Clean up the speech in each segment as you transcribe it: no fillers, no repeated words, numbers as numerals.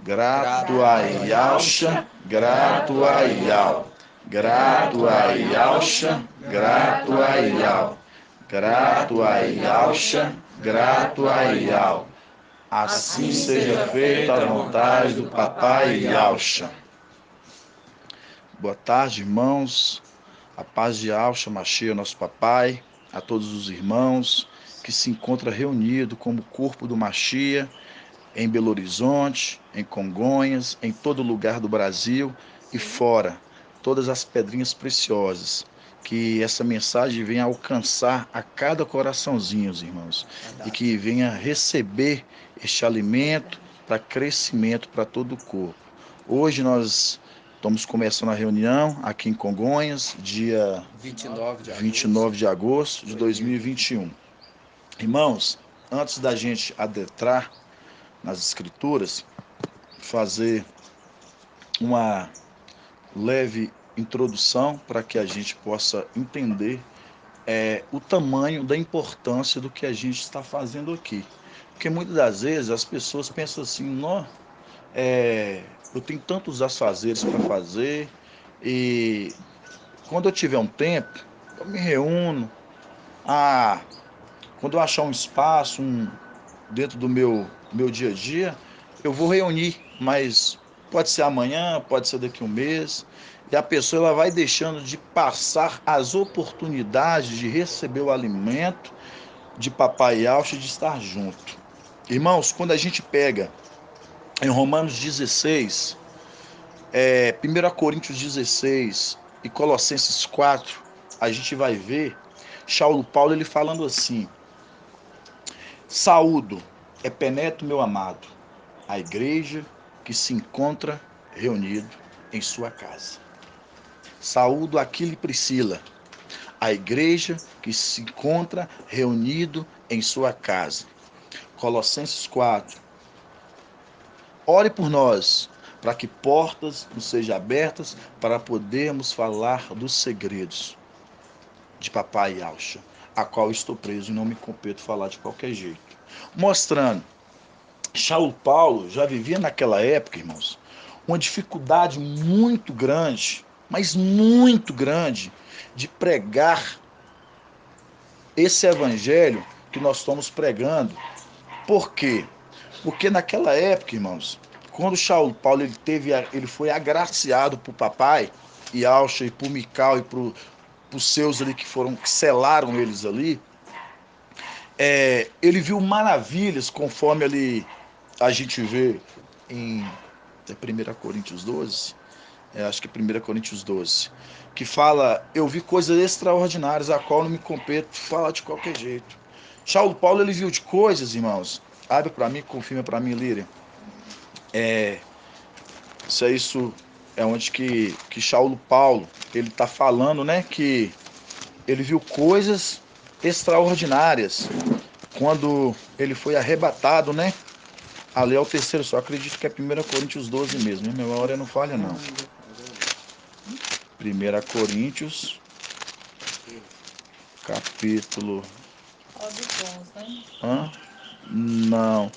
Gratuaialcha, gratuaial. Gratuaialcha, gratuaial. Gratuaialcha, gratuaial. Assim seja feita a vontade do Papai Yalcha. Boa tarde, irmãos. A paz de Yalcha Mashiach, nosso Papai, a todos os irmãos que se encontram reunidos como corpo do Mashiach em Belo Horizonte, em Congonhas, em todo lugar do Brasil e fora, todas as pedrinhas preciosas. Que essa mensagem venha alcançar a cada coraçãozinho, irmãos, e que venha receber este alimento para crescimento para todo o corpo. Hoje nós estamos começando a reunião aqui em Congonhas, dia 29 de agosto de 2021. Irmãos, antes da gente adentrar nas escrituras, fazer uma leve introdução para que a gente possa entender o tamanho da importância do que a gente está fazendo aqui. Porque muitas das vezes as pessoas pensam assim, eu tenho tantos afazeres para fazer e quando eu tiver um tempo, eu me reúno, quando eu achar um espaço dentro do meu dia a dia, eu vou reunir, mas pode ser amanhã, pode ser daqui a um mês, e a pessoa ela vai deixando de passar as oportunidades de receber o alimento de Papai Yalcha, de estar junto. Irmãos, quando a gente pega em Romanos 16, 1 Coríntios 16 e Colossenses 4, a gente vai ver Paulo ele falando assim: saúdo, Epeneto, meu amado, a igreja que se encontra reunido em sua casa. Saúdo Aquila e Priscila, a igreja que se encontra reunido em sua casa. Colossenses 4. Ore por nós, para que portas nos sejam abertas para podermos falar dos segredos de Papai Yalcha, a qual estou preso e não me compete falar de qualquer jeito. Mostrando, Paulo já vivia naquela época, irmãos, uma dificuldade muito grande, mas muito grande, de pregar esse evangelho que nós estamos pregando. Por quê? Porque naquela época, irmãos, quando Paulo ele foi agraciado por Papai Yalcha e por Mical e por seus ali que selaram eles ali, ele viu maravilhas, conforme ali a gente vê em 1 Coríntios 12, acho que é 1 Coríntios 12, que fala, eu vi coisas extraordinárias, a qual não me compete falar de qualquer jeito. Paulo, ele viu de coisas, irmãos, abre para mim, confirma para mim, Líria, isso é onde que Paulo, ele está falando, né, que ele viu coisas extraordinárias, quando ele foi arrebatado, né, ali é o terceiro, só acredito que é 1 Coríntios 12 mesmo, minha memória não falha não. 1 Coríntios, capítulo... Não,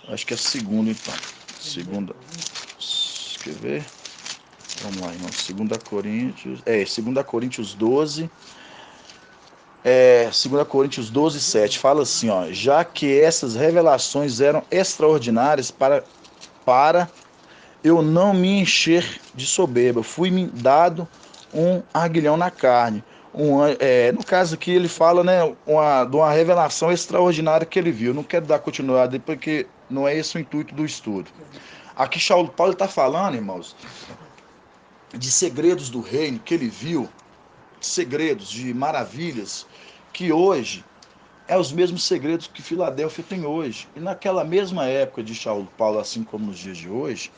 acho que é segundo então. Segunda, quer ver? Vamos lá, irmão. 2 Coríntios... 2 Coríntios 12... 2 Coríntios 12, 7, fala assim, ó, já que essas revelações eram extraordinárias para eu não me encher de soberba, fui-me dado um aguilhão na carne. No caso aqui ele fala, né, de uma revelação extraordinária que ele viu. Não quero dar continuidade porque não é esse o intuito do estudo. Aqui Paulo está falando, irmãos, de segredos do reino que ele viu, segredos de maravilhas que hoje os mesmos segredos que Filadélfia tem hoje. E naquela mesma época de Paulo, assim como nos dias de hoje,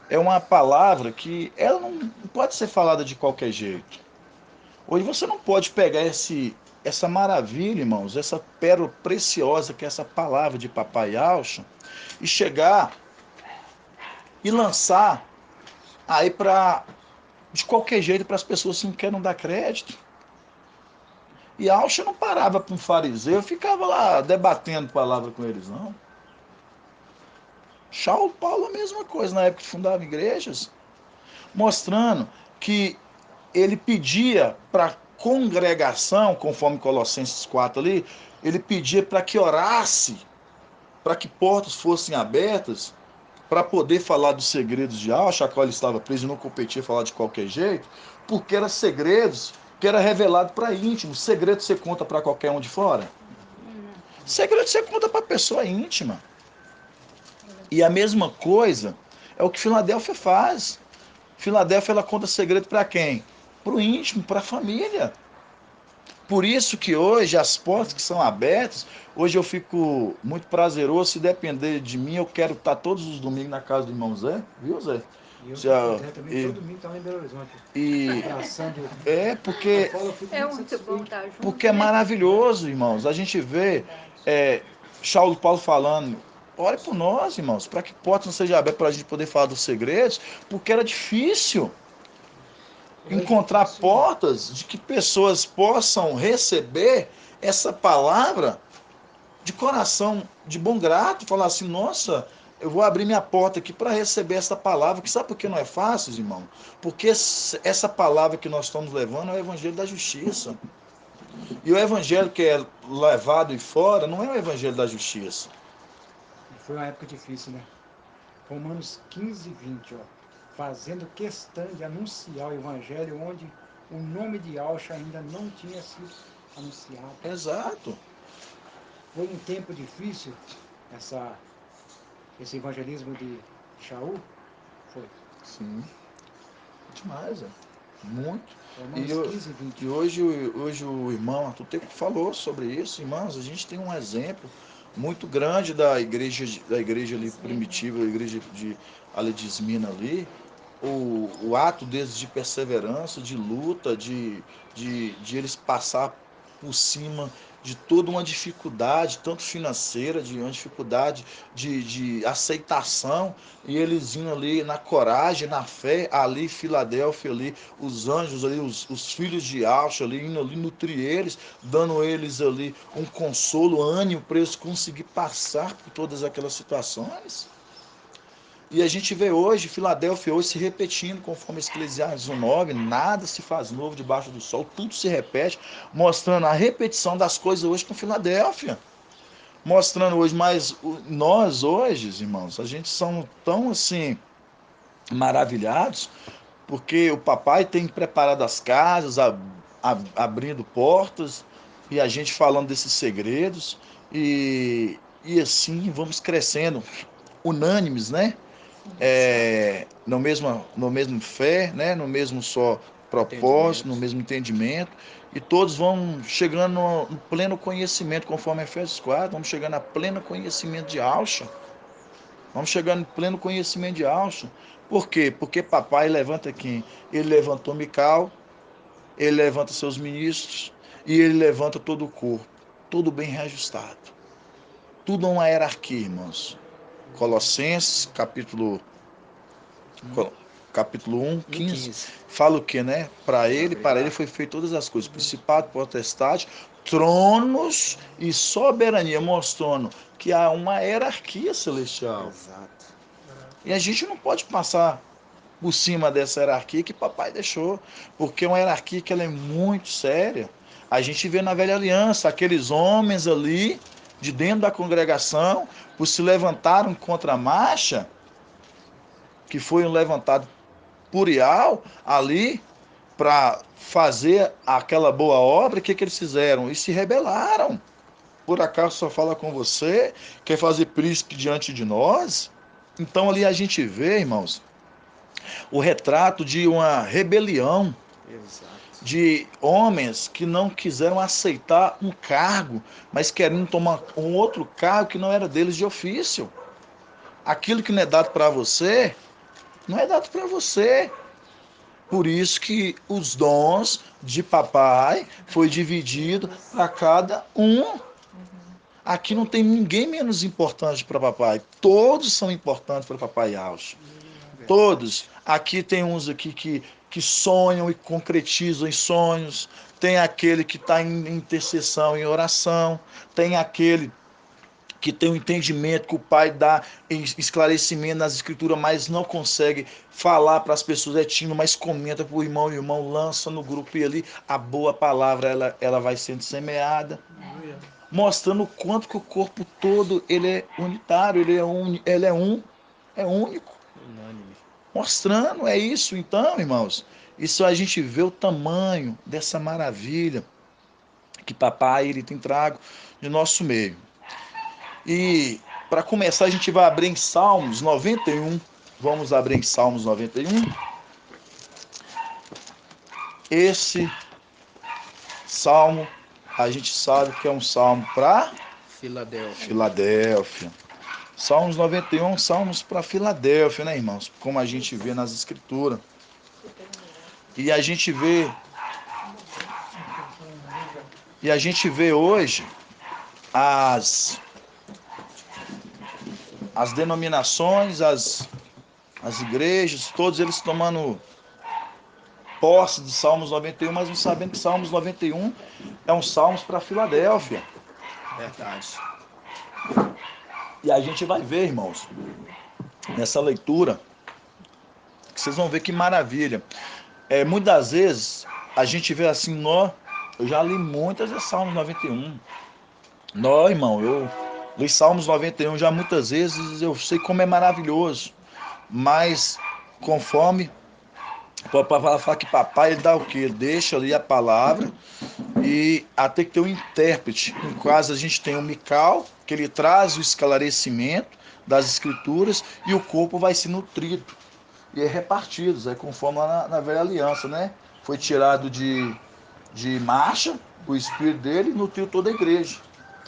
é uma palavra que ela não pode ser falada de qualquer jeito. Hoje você não pode pegar essa maravilha, irmãos, essa pérola preciosa que é essa palavra de Papai Yalcha, e chegar e lançar aí de qualquer jeito para as pessoas que não querem dar crédito. E Yalcha não parava para um fariseu, ficava lá debatendo palavra com eles, não. Paulo a mesma coisa, na época que fundava igrejas, mostrando que ele pedia para a congregação, conforme Colossenses 4 ali, ele pedia para que orasse, para que portas fossem abertas, para poder falar dos segredos de Alcha, a qual ele estava preso e não competia falar de qualquer jeito, porque eram segredos que era revelado para íntimos. Segredo você conta para qualquer um de fora? Segredo você conta para pessoa íntima. E a mesma coisa é o que Filadélfia faz. Filadélfia ela conta segredo para quem? Para o íntimo, para a família. Por isso que hoje as portas que são abertas, hoje eu fico muito prazeroso, se depender de mim, eu quero estar todos os domingos na casa do irmão Zé, viu Zé? E eu Já, também, todo domingo está lá em Belo Horizonte. e Abraçando. porque É muito bom estar junto. porque é maravilhoso, irmãos. A gente vê Paulo falando, ore por nós, irmãos, para que portas não sejam abertas para a gente poder falar dos segredos, porque era difícil encontrar portas de que pessoas possam receber essa palavra de coração, de bom grato, falar assim, nossa, eu vou abrir minha porta aqui para receber essa palavra, que sabe por que não é fácil, irmão? Porque essa palavra que nós estamos levando é o evangelho da justiça. E o evangelho que é levado e fora não é o evangelho da justiça. Foi uma época difícil, né? Romanos 15, 20, ó. Fazendo questão de anunciar o evangelho onde o nome de Alcha ainda não tinha sido anunciado. Exato. Foi um tempo difícil esse evangelismo de Shaul? Foi. Sim. Demais, é. Muito. E, Romanos 15, 20. e hoje o irmão Arthur falou sobre isso, irmãos. A gente tem um exemplo muito grande da igreja ali primitiva, a igreja ali de Esmina ali, o ato deles de perseverança, de luta, de eles passar por cima de toda uma dificuldade, tanto financeira, de uma dificuldade de aceitação, e eles indo ali na coragem, na fé, ali Filadélfia, ali os anjos, ali os filhos de Alcha, ali indo ali nutrir eles, dando eles ali um consolo, ânimo para eles conseguir passar por todas aquelas situações. E a gente vê hoje, Filadélfia hoje se repetindo, conforme Eclesiastes 1:9, nada se faz novo debaixo do sol, tudo se repete, mostrando a repetição das coisas hoje com Filadélfia. Mostrando hoje, mas nós hoje, irmãos, a gente somos tão assim maravilhados, porque o papai tem preparado as casas, abrindo portas, e a gente falando desses segredos, e assim vamos crescendo, unânimes, né? No mesmo fé, né? No mesmo só propósito, no mesmo entendimento, e todos vão chegando no pleno conhecimento, conforme Efésios 4, vamos chegando a pleno conhecimento de Alcha. Vamos chegando em pleno conhecimento de Alcha. Por quê? Porque papai levanta quem? Ele levantou Mical, ele levanta seus ministros, e ele levanta todo o corpo, tudo bem reajustado. Tudo uma hierarquia, irmãos. Colossenses, capítulo 1, 15, fala o que, né? Para ele foi feito todas as coisas, principado, potestade, tronos e soberania, mostrando que há uma hierarquia celestial. Exato. E a gente não pode passar por cima dessa hierarquia que papai deixou, porque é uma hierarquia que ela é muito séria. A gente vê na velha aliança aqueles homens ali de dentro da congregação, por se levantaram contra a marcha, que foi levantado Purial ali para fazer aquela boa obra, o que eles fizeram? E se rebelaram. Por acaso só fala com você, quer fazer príncipe diante de nós? Então ali a gente vê, irmãos, o retrato de uma rebelião. Exato. De homens que não quiseram aceitar um cargo, mas querendo tomar um outro cargo que não era deles de ofício. Aquilo que não é dado para você, não é dado para você. Por isso que os dons de papai foi dividido para cada um. Aqui não tem ninguém menos importante para papai. Todos são importantes para papai Alcho. Todos. Aqui tem uns aqui que sonham e concretizam em sonhos. Tem aquele que está em intercessão, em oração. Tem aquele que tem um entendimento, que o pai dá esclarecimento nas escrituras, mas não consegue falar para as pessoas, é tímido, mas comenta para o irmão lança no grupo e ali a boa palavra ela vai sendo semeada, mostrando o quanto que o corpo todo ele é unitário, ele é único, mostrando, é isso. Então, irmãos, isso a gente vê o tamanho dessa maravilha que papai ele tem trago no nosso meio. E para começar, a gente vai abrir em Salmos 91. Vamos abrir em Salmos 91. Esse salmo, a gente sabe que é um salmo para Filadélfia. Salmos 91, salmos para Filadélfia, né, irmãos? Como a gente vê nas escrituras. E a gente vê hoje as denominações, as igrejas, todos eles tomando posse de Salmos 91, mas não sabendo que Salmos 91 é um Salmos para Filadélfia. Verdade. E a gente vai ver, irmãos, nessa leitura, que vocês vão ver que maravilha. Muitas vezes a gente vê assim, eu já li muitas vezes Salmos 91. Irmão, eu li Salmos 91 já muitas vezes, eu sei como é maravilhoso. Mas conforme o papai fala que papai ele dá o quê? Ele deixa ali a palavra e até que ter um intérprete. No caso a gente tem o Mical, que ele traz o esclarecimento das escrituras e o corpo vai se nutrido e é repartido, conforme lá na velha aliança, né? Foi tirado de marcha o espírito dele e nutriu toda a igreja,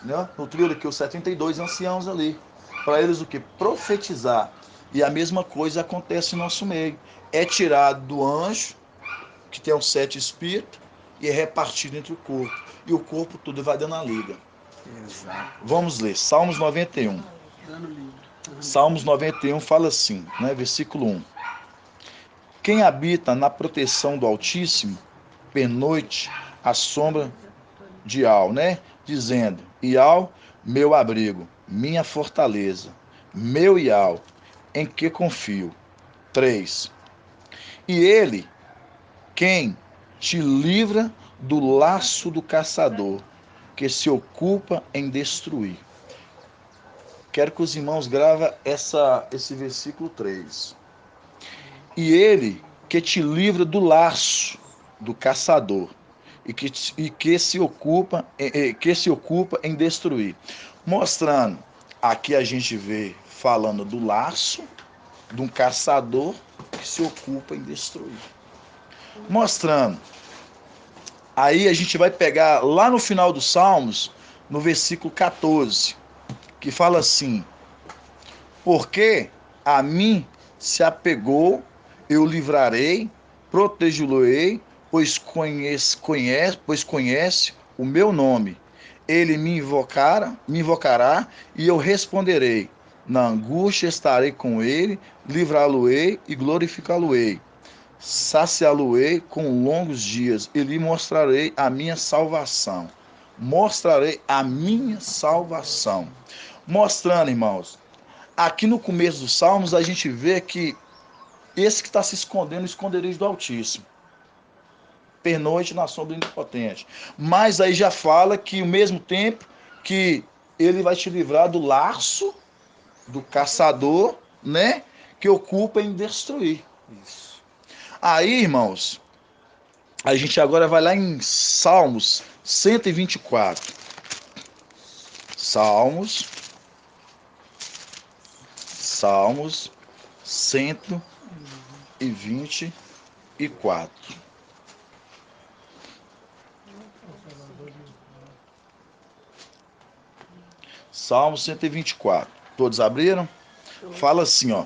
né? Nutriu aqui os 72 anciãos ali, para eles o que? Profetizar. E a mesma coisa acontece no nosso meio. É tirado do anjo, que tem os 7 espíritos, e é repartido entre o corpo. E o corpo tudo vai dando a liga. Exato. Vamos ler, Salmos 91. Salmos 91 fala assim, né, versículo 1. Quem habita na proteção do Altíssimo, pernoite à sombra de Al, né? Dizendo, Ial, meu abrigo, minha fortaleza, meu Ial, em que confio. 3. E ele, quem te livra do laço do caçador, que se ocupa em destruir. Quero que os irmãos gravem esse versículo 3. E ele que te livra do laço do caçador e que se ocupa em destruir. Mostrando, aqui a gente vê falando do laço de um caçador que se ocupa em destruir. Mostrando, aí a gente vai pegar lá no final dos Salmos, no versículo 14, que fala assim, porque a mim se apegou, eu livrarei, protegê-lo-ei, pois conhece o meu nome. Ele me invocará e eu responderei. Na angústia estarei com ele, livrá-lo-ei e glorificá-lo-ei. Saciá-lo-ei com longos dias e lhe mostrarei a minha salvação. Mostrarei a minha salvação. Mostrando, irmãos, aqui no começo dos Salmos a gente vê que esse que está se escondendo no esconderijo do Altíssimo, pernoite na sombra do Onipotente. Mas aí já fala que ao mesmo tempo que ele vai te livrar do laço do caçador, né, que ocupa em destruir. Isso. Aí, irmãos, a gente agora vai lá em Salmos 124. Salmos 124. Salmo 124. Todos abriram? Fala assim, ó.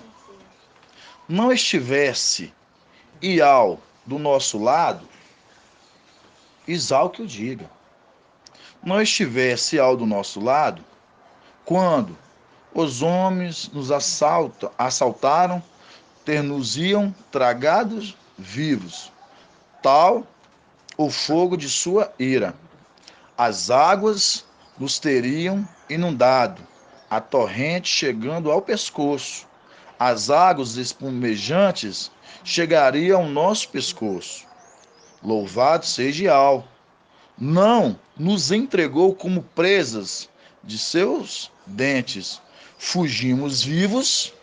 Não estivesse Ial do nosso lado, Isal que o diga. Não estivesse Ial do nosso lado, quando os homens nos assaltaram, ter-nos-iam tragados vivos, tal o fogo de sua ira. As águas nos teriam inundado, a torrente chegando ao pescoço. As águas espumejantes chegariam ao nosso pescoço. Louvado seja Yahweh. Não nos entregou como presas de seus dentes. Fugimos vivos.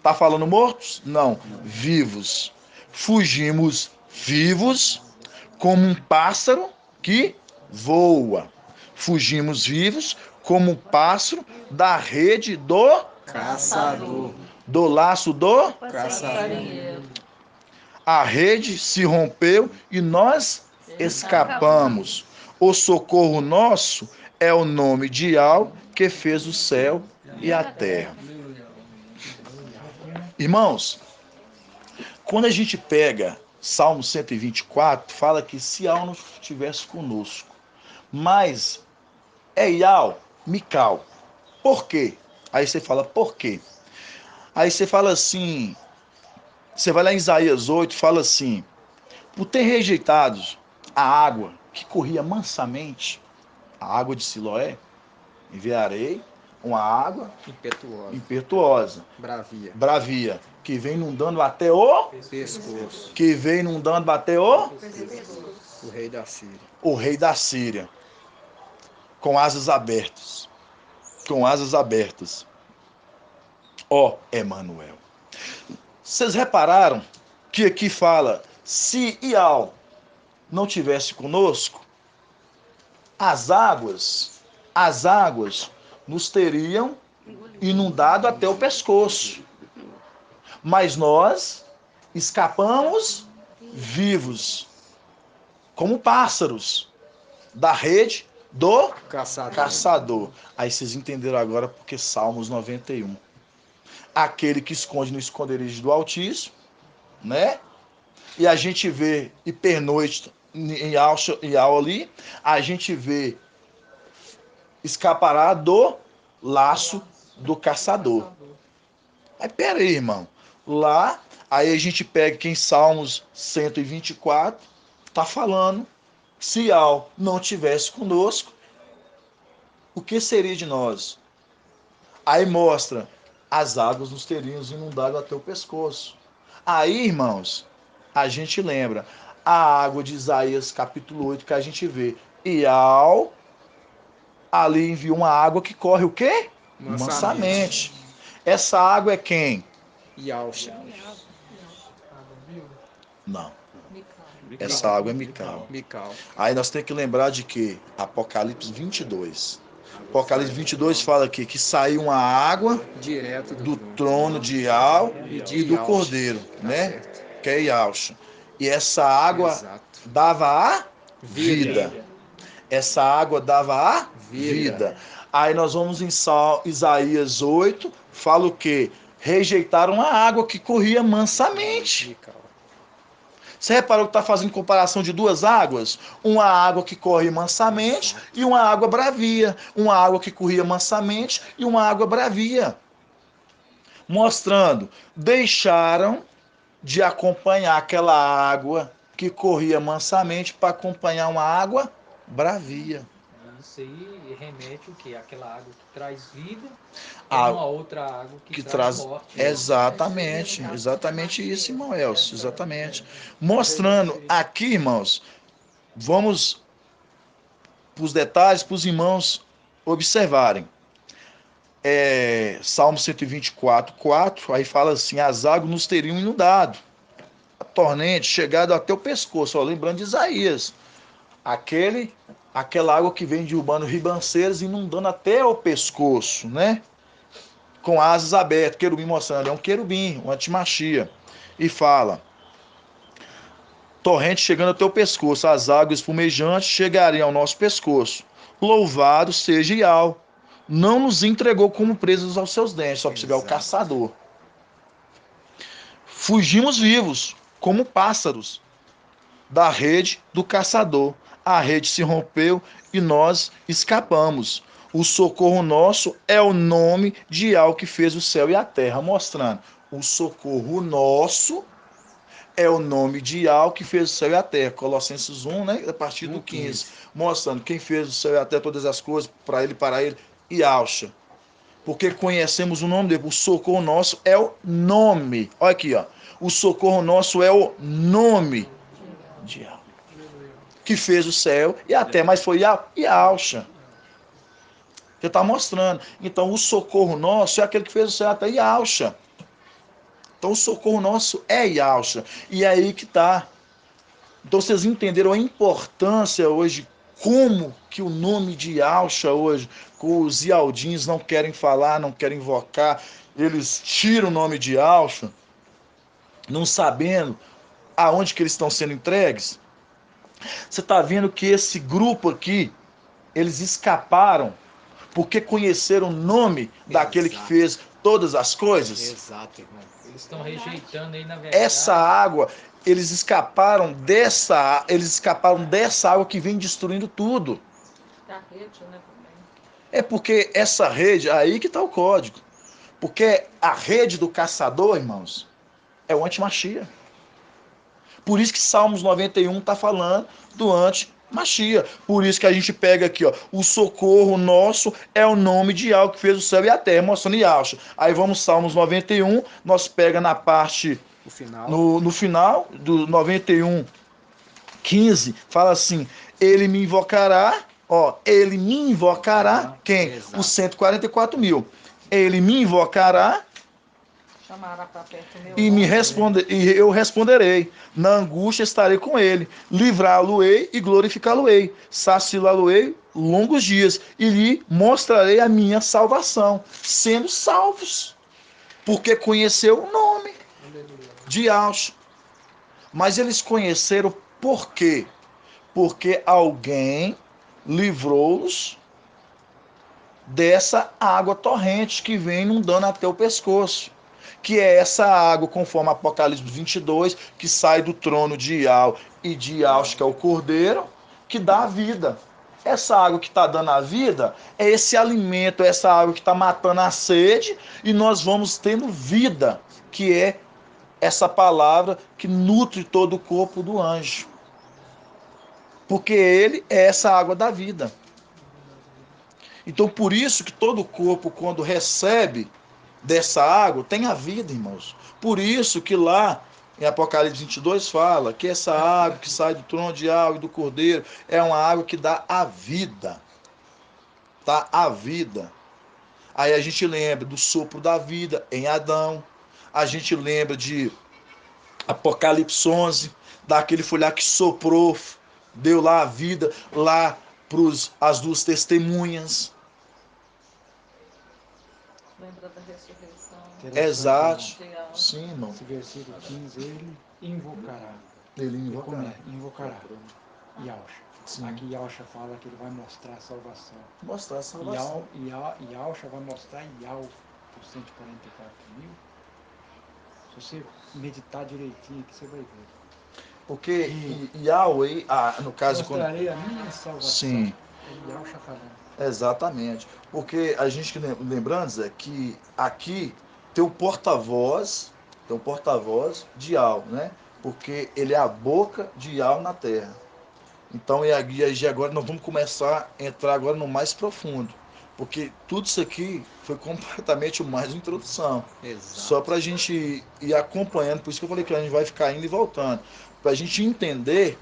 Tá falando mortos? Não, vivos. Fugimos vivos como um pássaro que voa. Fugimos vivos como um pássaro da rede do Caçador. do laço do. Caçador. A rede se rompeu e nós escapamos. O socorro nosso é o nome de Yahweh que fez o céu e a terra. Irmãos, quando a gente pega Salmo 124, fala que se Yahweh não estivesse conosco, mas é Yahweh, Mical. Por quê? Aí você fala, por quê? Aí você fala assim, você vai lá em Isaías 8, fala assim, por ter rejeitado a água que corria mansamente, a água de Siloé, enviarei uma água Impetuosa. impetuosa, Bravia. bravia, que vem inundando até o Pescoço. que vem inundando até o O rei da Síria. rei da Síria, com asas abertas, com asas abertas. Ó Emanuel. Vocês repararam que aqui fala, se Ial não tivesse conosco, as águas nos teriam inundado até o pescoço. Mas nós escapamos vivos, como pássaros, da rede do caçador. Aí vocês entenderam agora porque Salmos 91. Aquele que esconde no esconderijo do Altíssimo, né? E a gente vê e pernoite em Al ali, a gente vê escapará do laço do caçador. Aí peraí, irmão. Lá, aí a gente pega aqui em Salmos 124, tá falando, se Al não tivesse conosco, o que seria de nós? Aí mostra, as águas nos teriam inundado até o pescoço. Aí, irmãos, a gente lembra a água de Isaías capítulo 8 que a gente vê. E Al ali enviou uma água que corre o quê? Mansamente. Essa água é quem? Yalcha. Não. Essa água é Mical. Mical. Aí nós temos que lembrar de que Apocalipse 22. Apocalipse 22 fala aqui que saiu uma água Direto do trono de Al e do Cordeiro, né? Certo. Que é Yalcha. E essa água Exato. dava a vida. Essa água dava a vida. Aí nós vamos em Isaías 8, fala o quê? Rejeitaram a água que corria mansamente. Mical. Você reparou que está fazendo comparação de duas águas? Uma água que corre mansamente e uma água bravia. Uma água que corria mansamente e uma água bravia. Mostrando, deixaram de acompanhar aquela água que corria mansamente para acompanhar uma água bravia. Isso aí remete o quê? Aquela água que traz vida e Ah, uma outra água que traz morte. exatamente isso, irmão Elcio, exatamente. Mostrando aqui, irmãos, vamos para os detalhes, para os irmãos observarem. Salmo 124, 4, aí fala assim, as águas nos teriam inundado, a torrente chegado até o pescoço, ó, lembrando de Isaías, aquela água que vem derrubando ribanceiras, inundando até o pescoço, né? Com asas abertas, querubim mostrando, é um querubim, uma antimachia. E fala, torrente chegando até o pescoço, as águas espumejantes chegariam ao nosso pescoço. Louvado seja Yahweh, não nos entregou como presos aos seus dentes, só para você ver o caçador. Fugimos vivos, como pássaros, da rede do caçador. A rede se rompeu e nós escapamos. O socorro nosso é o nome de Yahweh que fez o céu e a terra, mostrando. O socorro nosso é o nome de Yahweh que fez o céu e a terra. Colossenses 1, né, a partir do 15, mostrando quem fez o céu e a terra, todas as coisas, para ele, Yalcha. Porque conhecemos o nome dele. O socorro nosso é o nome. Olha aqui, ó. O socorro nosso é o nome de Yahweh, que fez o céu e a terra, mas foi Yahusha. Você está mostrando. Então, o socorro nosso é aquele que fez o céu e a terra, Yahusha. Então, o socorro nosso é Yahusha. E é aí que está. Então, vocês entenderam a importância hoje, como que o nome de Yahusha hoje, que os Ialdins não querem falar, não querem invocar, eles tiram o nome de Yahusha, não sabendo aonde que eles estão sendo entregues. Você está vendo que esse grupo aqui, eles escaparam, porque conheceram o nome daquele que fez todas as coisas. Exato, irmão. Eles estão rejeitando aí, na verdade. Essa água, eles escaparam dessa água que vem destruindo tudo. Da rede, né, também. É porque essa rede, aí que está o código. Porque a rede do caçador, irmãos, é o antimachia. Por isso que Salmos 91 está falando do antimachia. Por isso que a gente pega aqui, ó, o socorro nosso é o nome de Yahweh que fez o céu e a terra, mostrando Yahusha. Aí vamos Salmos 91, nós pega na parte, O final. no final do 91, 15, fala assim, ele me invocará, ó, ele me invocará, quem? Exato. Os 144 mil. Ele me invocará Chamará para perto meu e eu responderei. Na angústia estarei com ele. Livrá-lo-ei e glorificá-lo-ei. Saciá-lo-ei longos dias. E lhe mostrarei a minha salvação. Sendo salvos. Porque conheceu o nome de Yahusha. Mas eles conheceram por quê? Porque alguém livrou-os dessa água torrente que vem inundando até o pescoço. Que é essa água, conforme Apocalipse 22, que sai do trono de Yahweh e de Yahusha, que é o Cordeiro, que dá a vida. Essa água que está dando a vida é esse alimento, essa água que está matando a sede, e nós vamos tendo vida, que é essa palavra que nutre todo o corpo do anjo. Porque ele é essa água da vida. Então, por isso que todo o corpo, quando recebe dessa água, tem a vida, irmãos. Por isso que lá em Apocalipse 22 fala que essa água que sai do trono de Yahweh e do Cordeiro é uma água que dá a vida. Tá? A vida. Aí a gente lembra do sopro da vida em Adão. A gente lembra de Apocalipse 11, daquele foi lá que soprou, deu lá a vida, lá para as duas testemunhas. Lembra da ressurreição. Exato. De alma. Sim, irmão. Esse versículo 15, ele invocará. Ele E invocará. como é? Invocará. Yahusha. Sim. Aqui Yahusha fala que ele vai mostrar a salvação. Mostrar a salvação. Yahusha vai mostrar Yahweh por 144 mil. Se você meditar direitinho aqui, você vai ver. Porque Yahweh, no caso... Mostrarei a minha salvação. Sim. É Yahusha falando. Exatamente. Porque a gente, lembrando, Zé, que aqui tem o porta-voz de Yahweh, né? Porque ele é a boca de Yahweh na terra. Então, e agora nós vamos começar a entrar agora no mais profundo. Porque tudo isso aqui foi completamente mais uma introdução. Exato. Só para a gente ir acompanhando. Por isso que eu falei que a gente vai ficar indo e voltando. Para a gente entender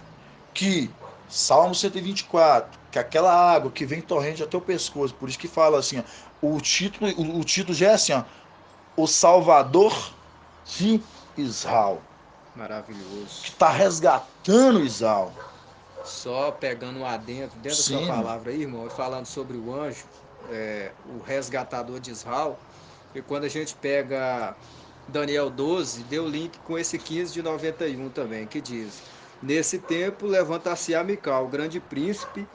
que Salmo 124, que aquela água que vem torrente até o pescoço, por isso que fala assim, ó, o título já é assim, ó, o Salvador de Israel, Maravilhoso. que está resgatando Israel. Só pegando um adentro dentro da Sim. sua palavra aí, irmão, e falando sobre o anjo, o resgatador de Israel, e quando a gente pega Daniel 12, deu link com esse 15 de 91 também, que diz: nesse tempo levanta-se-á Mical, o grande príncipe,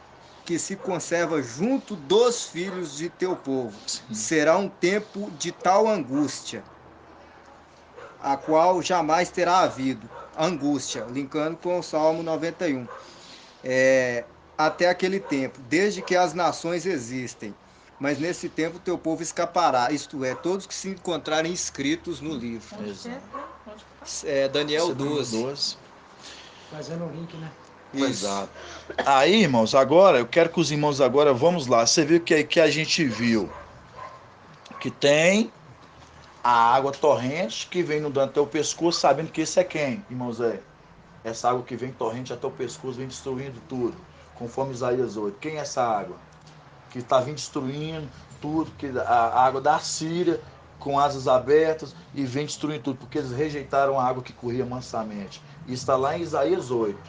que se conserva junto dos filhos de teu povo. Sim. Será um tempo de tal angústia, a qual jamais terá havido. Angústia, linkando com o Salmo 91. Até aquele tempo, desde que as nações existem. Mas nesse tempo teu povo escapará, isto é, todos que se encontrarem inscritos no livro. Onde que é? Exato. Onde que tá? Daniel 12. Fazendo o link, né? Isso. Exato. Aí, irmãos, agora, eu quero que os irmãos agora, vamos lá, você viu que a gente viu que tem a água torrente que vem inundando até o pescoço, sabendo que esse é quem, irmão Zé? Essa água que vem torrente até o pescoço, vem destruindo tudo, conforme Isaías 8. Quem é essa água? Que está vindo destruindo tudo, que a água da Síria, com asas abertas, e vem destruindo tudo, porque eles rejeitaram a água que corria mansamente. Isso está lá em Isaías 8.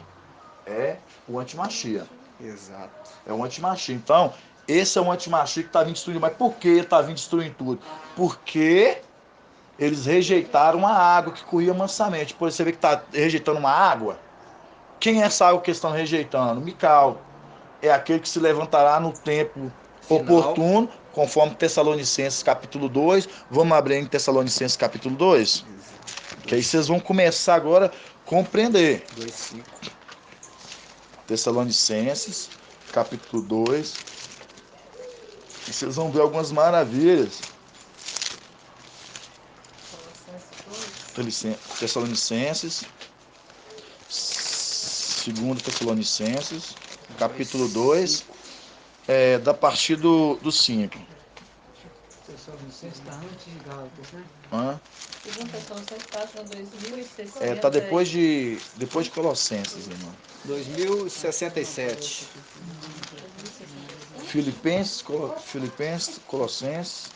É o antimachia. Exato. É o antimachia. Então, esse é o antimachia que está vindo destruindo. Mas por que está vindo destruindo tudo? Porque eles rejeitaram a água que corria mansamente. Por você vê que está rejeitando uma água. Quem é essa água que estão rejeitando? Mical. É aquele que se levantará no tempo Final. oportuno, conforme Tessalonicenses capítulo 2. Vamos abrir em Tessalonicenses capítulo 2? Que aí vocês vão começar agora a compreender. 2:5. Tessalonicenses capítulo 2. E vocês vão ver algumas maravilhas. Tessalonicenses, 2 Tessalonicenses, capítulo 2, da partir do 5. Tessalonicenses está antes de Gálatas, né? Segundo Tessalonicenses, página 2060. Tá depois de Colossenses, irmão. 2067. Filipenses, Colossenses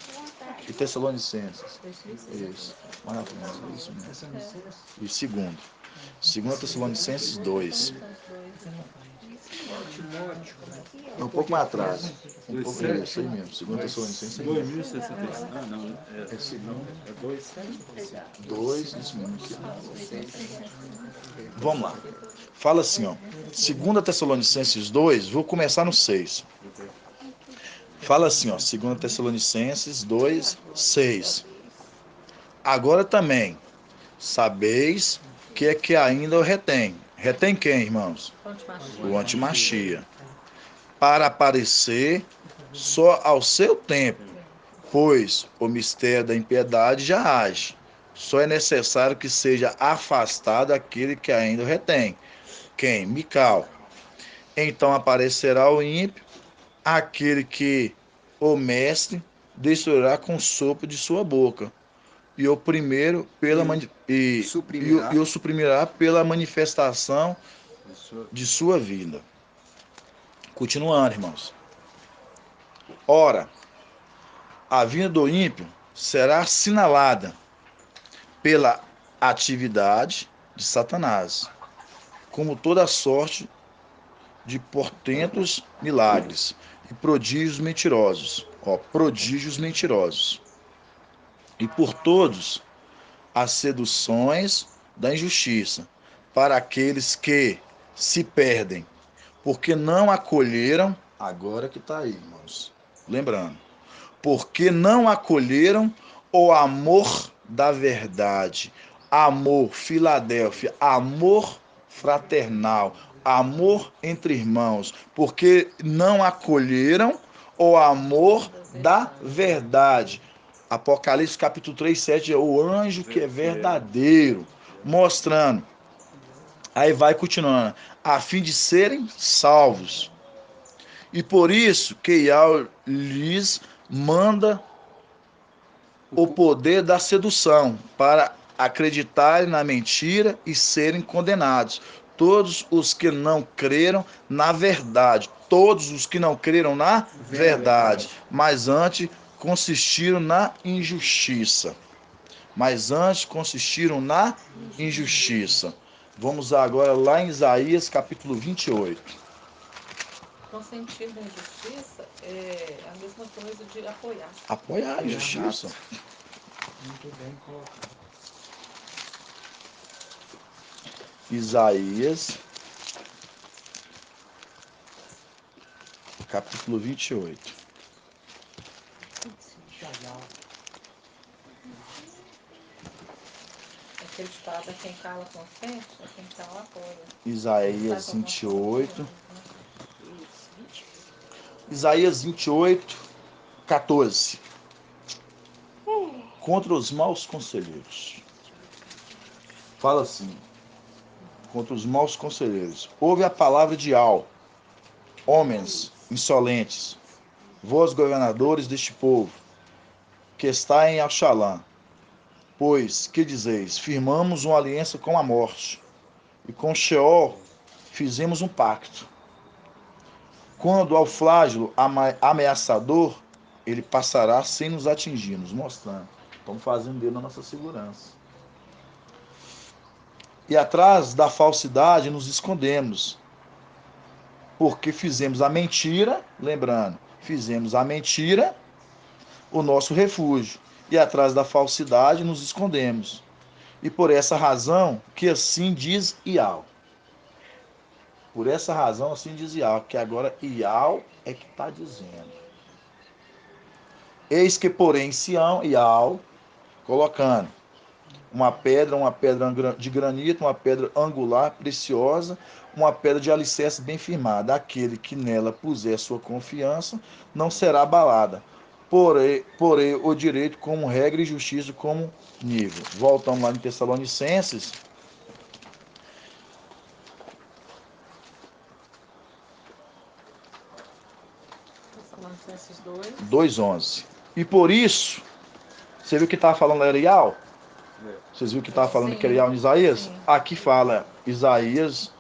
e Tessalonicenses. Isso. Isso mesmo. Tessalonicenses. E segundo Tessalonicenses 2. Timóteo. Um pouco mais atrás. Um pouco isso aí mesmo. Segundo Tessalonicenses. 2066. Ah, não. É segundo. É 2. 2, isso mesmo. Vamos lá. Fala assim, ó. 2 Tessalonicenses 2, vou começar no 6. Fala assim, ó. 2 Tessalonicenses 2, 6. Agora também, sabeis que ainda o retém. Retém quem, irmãos? O antimachia. Para aparecer só ao seu tempo, pois o mistério da impiedade já age. Só é necessário que seja afastado aquele que ainda o retém. Quem? Mical. Então aparecerá o ímpio, aquele que o mestre destruirá com o sopro de sua boca. E o primeiro o suprimirá pela manifestação de sua vida. Continuando, irmãos. Ora, a vinda do ímpio será assinalada pela atividade de Satanás, como toda sorte de portentos milagres e prodígios mentirosos. Prodígios mentirosos. E por todos as seduções da injustiça, para aqueles que se perdem, porque não acolheram, agora que está aí, irmãos, lembrando, porque não acolheram o amor da verdade, amor Filadélfia, amor fraternal, amor entre irmãos, porque não acolheram o amor da verdade. Apocalipse capítulo 3, 7 é o anjo que é verdadeiro, mostrando. Aí vai continuando, a fim de serem salvos. E por isso que Yahweh lhes manda o poder da sedução, para acreditarem na mentira e serem condenados. Todos os que não creram na verdade, todos os que não creram na verdade, mas antes consistiram na injustiça. Vamos agora lá em Isaías capítulo 28. Consentir na injustiça é a mesma coisa de apoiar. Apoiar a injustiça. Muito bem colocado. Isaías capítulo 28. Aquele estado é quem cala consente, é quem cala apoia. Isaías 28. Isaías 28, 14. Contra os maus conselheiros. Fala assim. Contra os maus conselheiros. Ouve a palavra de Al, homens insolentes, vós governadores deste povo. que está em Axalã. Pois, que dizeis? Firmamos uma aliança com a morte, e com Sheol fizemos um pacto. Quando ao flágelo ameaçador, ele passará sem nos atingir, nos mostrando. Estamos fazendo dele a nossa segurança. E atrás da falsidade nos escondemos, porque fizemos a mentira, lembrando, fizemos a mentira o nosso refúgio, e atrás da falsidade nos escondemos. E por essa razão que assim diz Ial. Por essa razão assim diz Ial, que agora Ial é que está dizendo. Eis que porém Sião, Ial, colocando uma pedra de granito, uma pedra angular, preciosa, uma pedra de alicerce bem firmada. Aquele que nela puser sua confiança não será abalada. Porém o direito como regra e justiça como nível. Voltamos lá em Tessalonicenses. Tessalonicenses 2. 2:11. E por isso, você viu que estava falando era Ial? Vocês viram que estava falando que era Ial em Isaías? Sim. Aqui fala Isaías,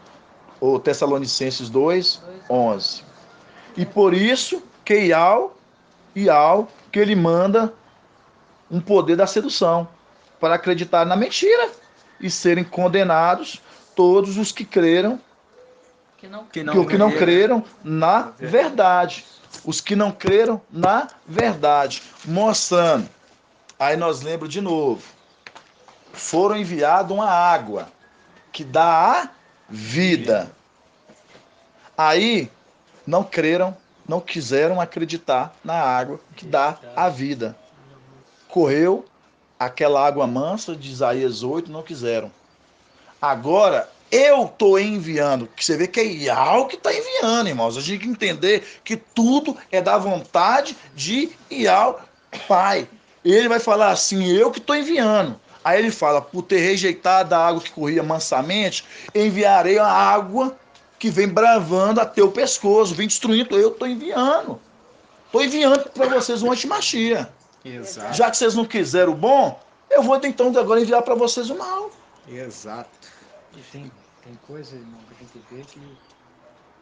ou Tessalonicenses 2:11. E por isso que Ial, que ele manda um poder da sedução, para acreditar na mentira e serem condenados todos os que creram, que não creram na verdade. Os que não creram na verdade. Mostrando. Aí nós lembramos de novo. Foram enviados uma água que dá a vida. Aí não creram, não quiseram acreditar na água que dá a vida. Correu aquela água mansa de Isaías 8, não quiseram. Agora eu estou enviando, que você vê que é Ial que está enviando, irmãos. A gente tem que entender que tudo é da vontade de Ial, Pai. Ele vai falar assim, eu que estou enviando. Aí ele fala, por ter rejeitado a água que corria mansamente, enviarei a água que vem bravando até o pescoço, vem destruindo. Eu estou enviando. Estou enviando para vocês um antimachia. Exato. Já que vocês não quiseram o bom, eu vou então agora enviar para vocês o mal. Exato. E tem coisa, irmão, que a gente vê que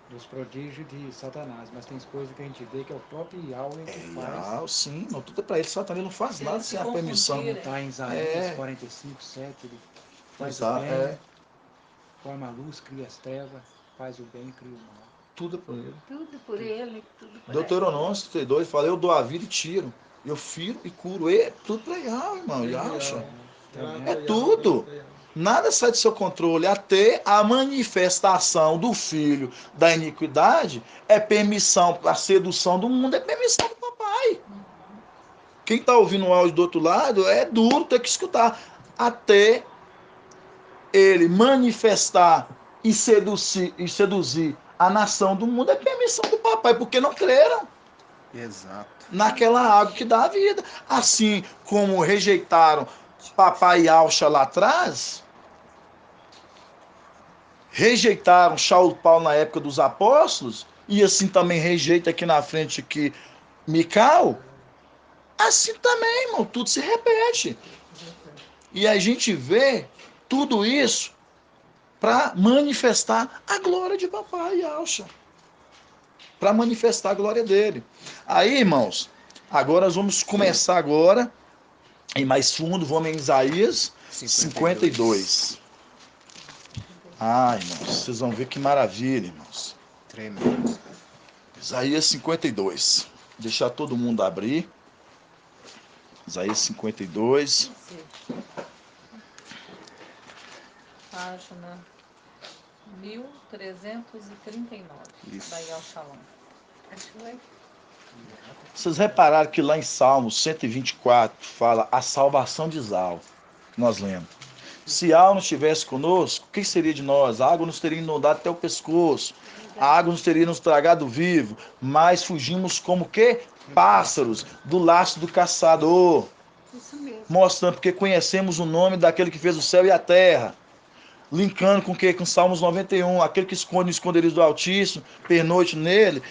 dos prodígios de Satanás, mas tem coisas que a gente vê que é o próprio Yahweh que faz. Ial, sim, não, tudo é para ele. Satanás não faz nada sem a permissão. Está em Isaías 45, 7, ele faz o bem, forma a luz, cria as trevas, faz o bem, cria o mal. Tudo é por ele. Tudo por ele, tudo por Deuteronômio 32 fala, eu dou a vida e tiro. Eu firo e curo. É tudo para Ial, irmão. Ial, é tudo. Nada sai do seu controle, até a manifestação do filho da iniquidade é permissão, a sedução do mundo é permissão do papai. Quem está ouvindo o áudio do outro lado é duro ter que escutar. Até ele manifestar e seduzir a nação do mundo é permissão do papai, porque não creram. Exato. Naquela água que dá a vida. Assim como rejeitaram papai Yahshua lá atrás, rejeitaram Saulo Paulo na época dos apóstolos, e assim também rejeita aqui na frente aqui Mical, assim também, irmão, tudo se repete. E a gente vê tudo isso para manifestar a glória de papai Yahshua. Para manifestar a glória dele. Aí, irmãos, agora nós vamos começar agora, em mais fundo, vamos em Isaías 52. Ah, irmãos, vocês vão ver que maravilha, irmãos. Tremendo. Isaías 52. Deixar todo mundo abrir. Isaías 52. Página 1339, Isso. da Yal Shalom. Acho que vai. Vocês repararam que lá em Salmos 124 fala a salvação de Zal. Nós lemos. Se Al não estivesse conosco, o que seria de nós? A água nos teria inundado até o pescoço. A água nos teria nos tragado vivo. Mas fugimos como que? Pássaros do laço do caçador. Isso mesmo. Mostrando porque conhecemos o nome daquele que fez o céu e a terra. Linkando com o que? Com Salmos 91. Aquele que esconde o esconderijo do Altíssimo, pernoite nele,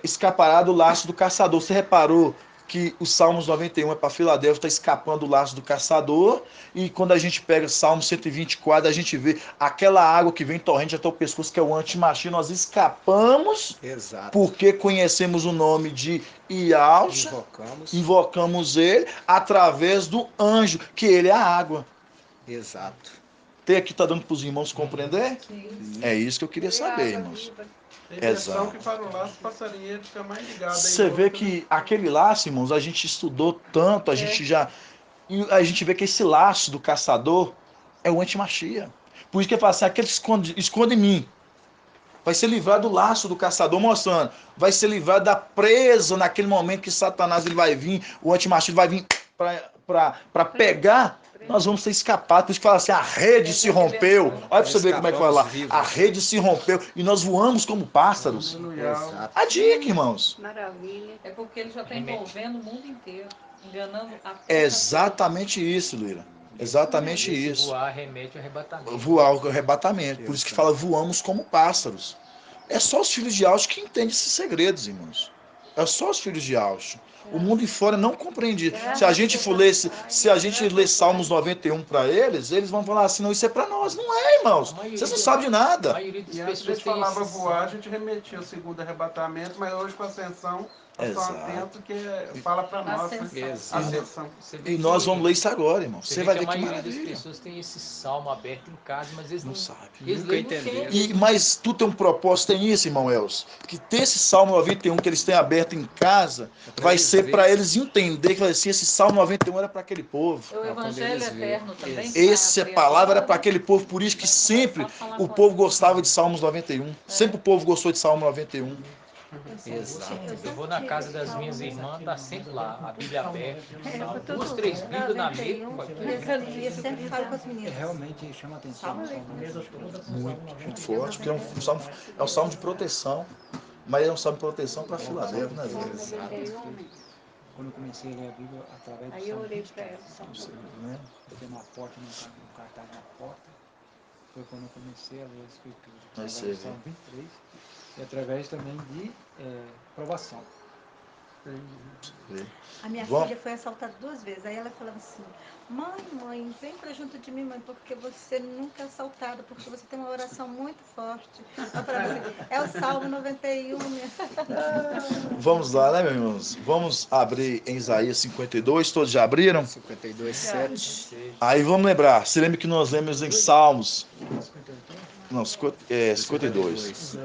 escapará do laço do caçador. Você reparou que o Salmos 91 é para Filadélfia, está escapando do laço do caçador, e quando a gente pega Salmo 124, a gente vê aquela água que vem torrente até o pescoço, que é o antimachia, nós escapamos, Exato. porque conhecemos o nome de Yahshua, invocamos ele através do anjo, que ele é a água. Exato. Tem aqui, está dando para os irmãos compreender? Sim. É isso que eu queria saber, irmãos. Tem versão Exato. que para o laço passarinho fica mais ligado. Você vê que aquele laço, irmãos, a gente estudou tanto, a gente vê que esse laço do caçador é o antimachia. Por isso que ele fala assim, aquele esconde em mim. Vai ser livrado do laço do caçador, mostrando. Vai ser livrado da presa naquele momento que Satanás ele vai vir, o antimachia vai vir para pegar. Nós vamos ser escapados. Por isso que fala assim, a rede se rompeu. Olha para você ver como é que vai lá. A rede se rompeu e nós voamos como pássaros. Exato. A dica, irmãos. Maravilha. É porque ele já está envolvendo o mundo inteiro, enganando a É exatamente isso, Lira. Exatamente Esse isso. voar remete ao arrebatamento. Voar o arrebatamento. Por isso que fala, voamos como pássaros. É só os filhos de Alcho que entendem esses segredos, irmãos. É só os filhos de Alcho. O mundo em fora não compreende. Se a gente for ler, se a gente ler Salmos 91 para eles vão falar assim, não, isso é para nós. Não é, irmãos. Vocês não sabem de A nada. maioria das E antes a pessoas gente tem falava esse- voar, a gente remetia ao segundo arrebatamento, mas hoje com a ascensão, nós estamos Exato. atentos que fala para nós, né? Ascensão. Ascensão. Você vê E nós que- vamos ler isso agora, irmão. Você Você vê vai que ver a que maioria das maravilha. pessoas tem esse salmo aberto em casa, mas eles Não não, sabe. eles Nunca leem no entenderam. tempo. Mas tu tem um propósito, tem isso, irmão Elcio, que ter esse Salmo 91 que eles têm aberto em casa, vai ser para eles entender que vai assim, esse Salmo 91 era para aquele povo. O Evangelho eles veem. Eterno também. Essa tá palavra era aberto. para aquele povo, por isso que Vai sempre começar a falar o com povo eles. gostava de Salmos 91. Sempre o povo gostou de Salmo 91. Exato. Eu vou na casa das minhas irmãs, tá sempre lá, a Bíblia aberta, É, salmo, tudo 2, 3 Bíblias na mesa. 91, e eu sempre falo com as meninas. Realmente chama atenção. Muito forte, porque é um salmo de proteção. Mas é um salmo de proteção para Filadélfia, né, velho? Quando eu comecei a ler a Bíblia através do Aí eu Salmo orei 23, para ela. Né? porque na porta, no cartaz na porta, foi quando eu comecei a ler a Escritura. Aí Através você do vê. Salmo 23 e através também de provação. A minha Vamos. filha foi assaltada 2 vezes. Aí ela falava assim, mãe, vem pra junto de mim, mãe, porque você nunca é assaltada, porque você tem uma oração muito forte. Eu falava assim, é o Salmo 91, minha. Vamos lá, né, meus irmãos? Vamos abrir em Isaías 52. Todos já abriram? 52:7. Aí vamos lembrar. Se lembra que nós lemos em Salmos. Não, 52.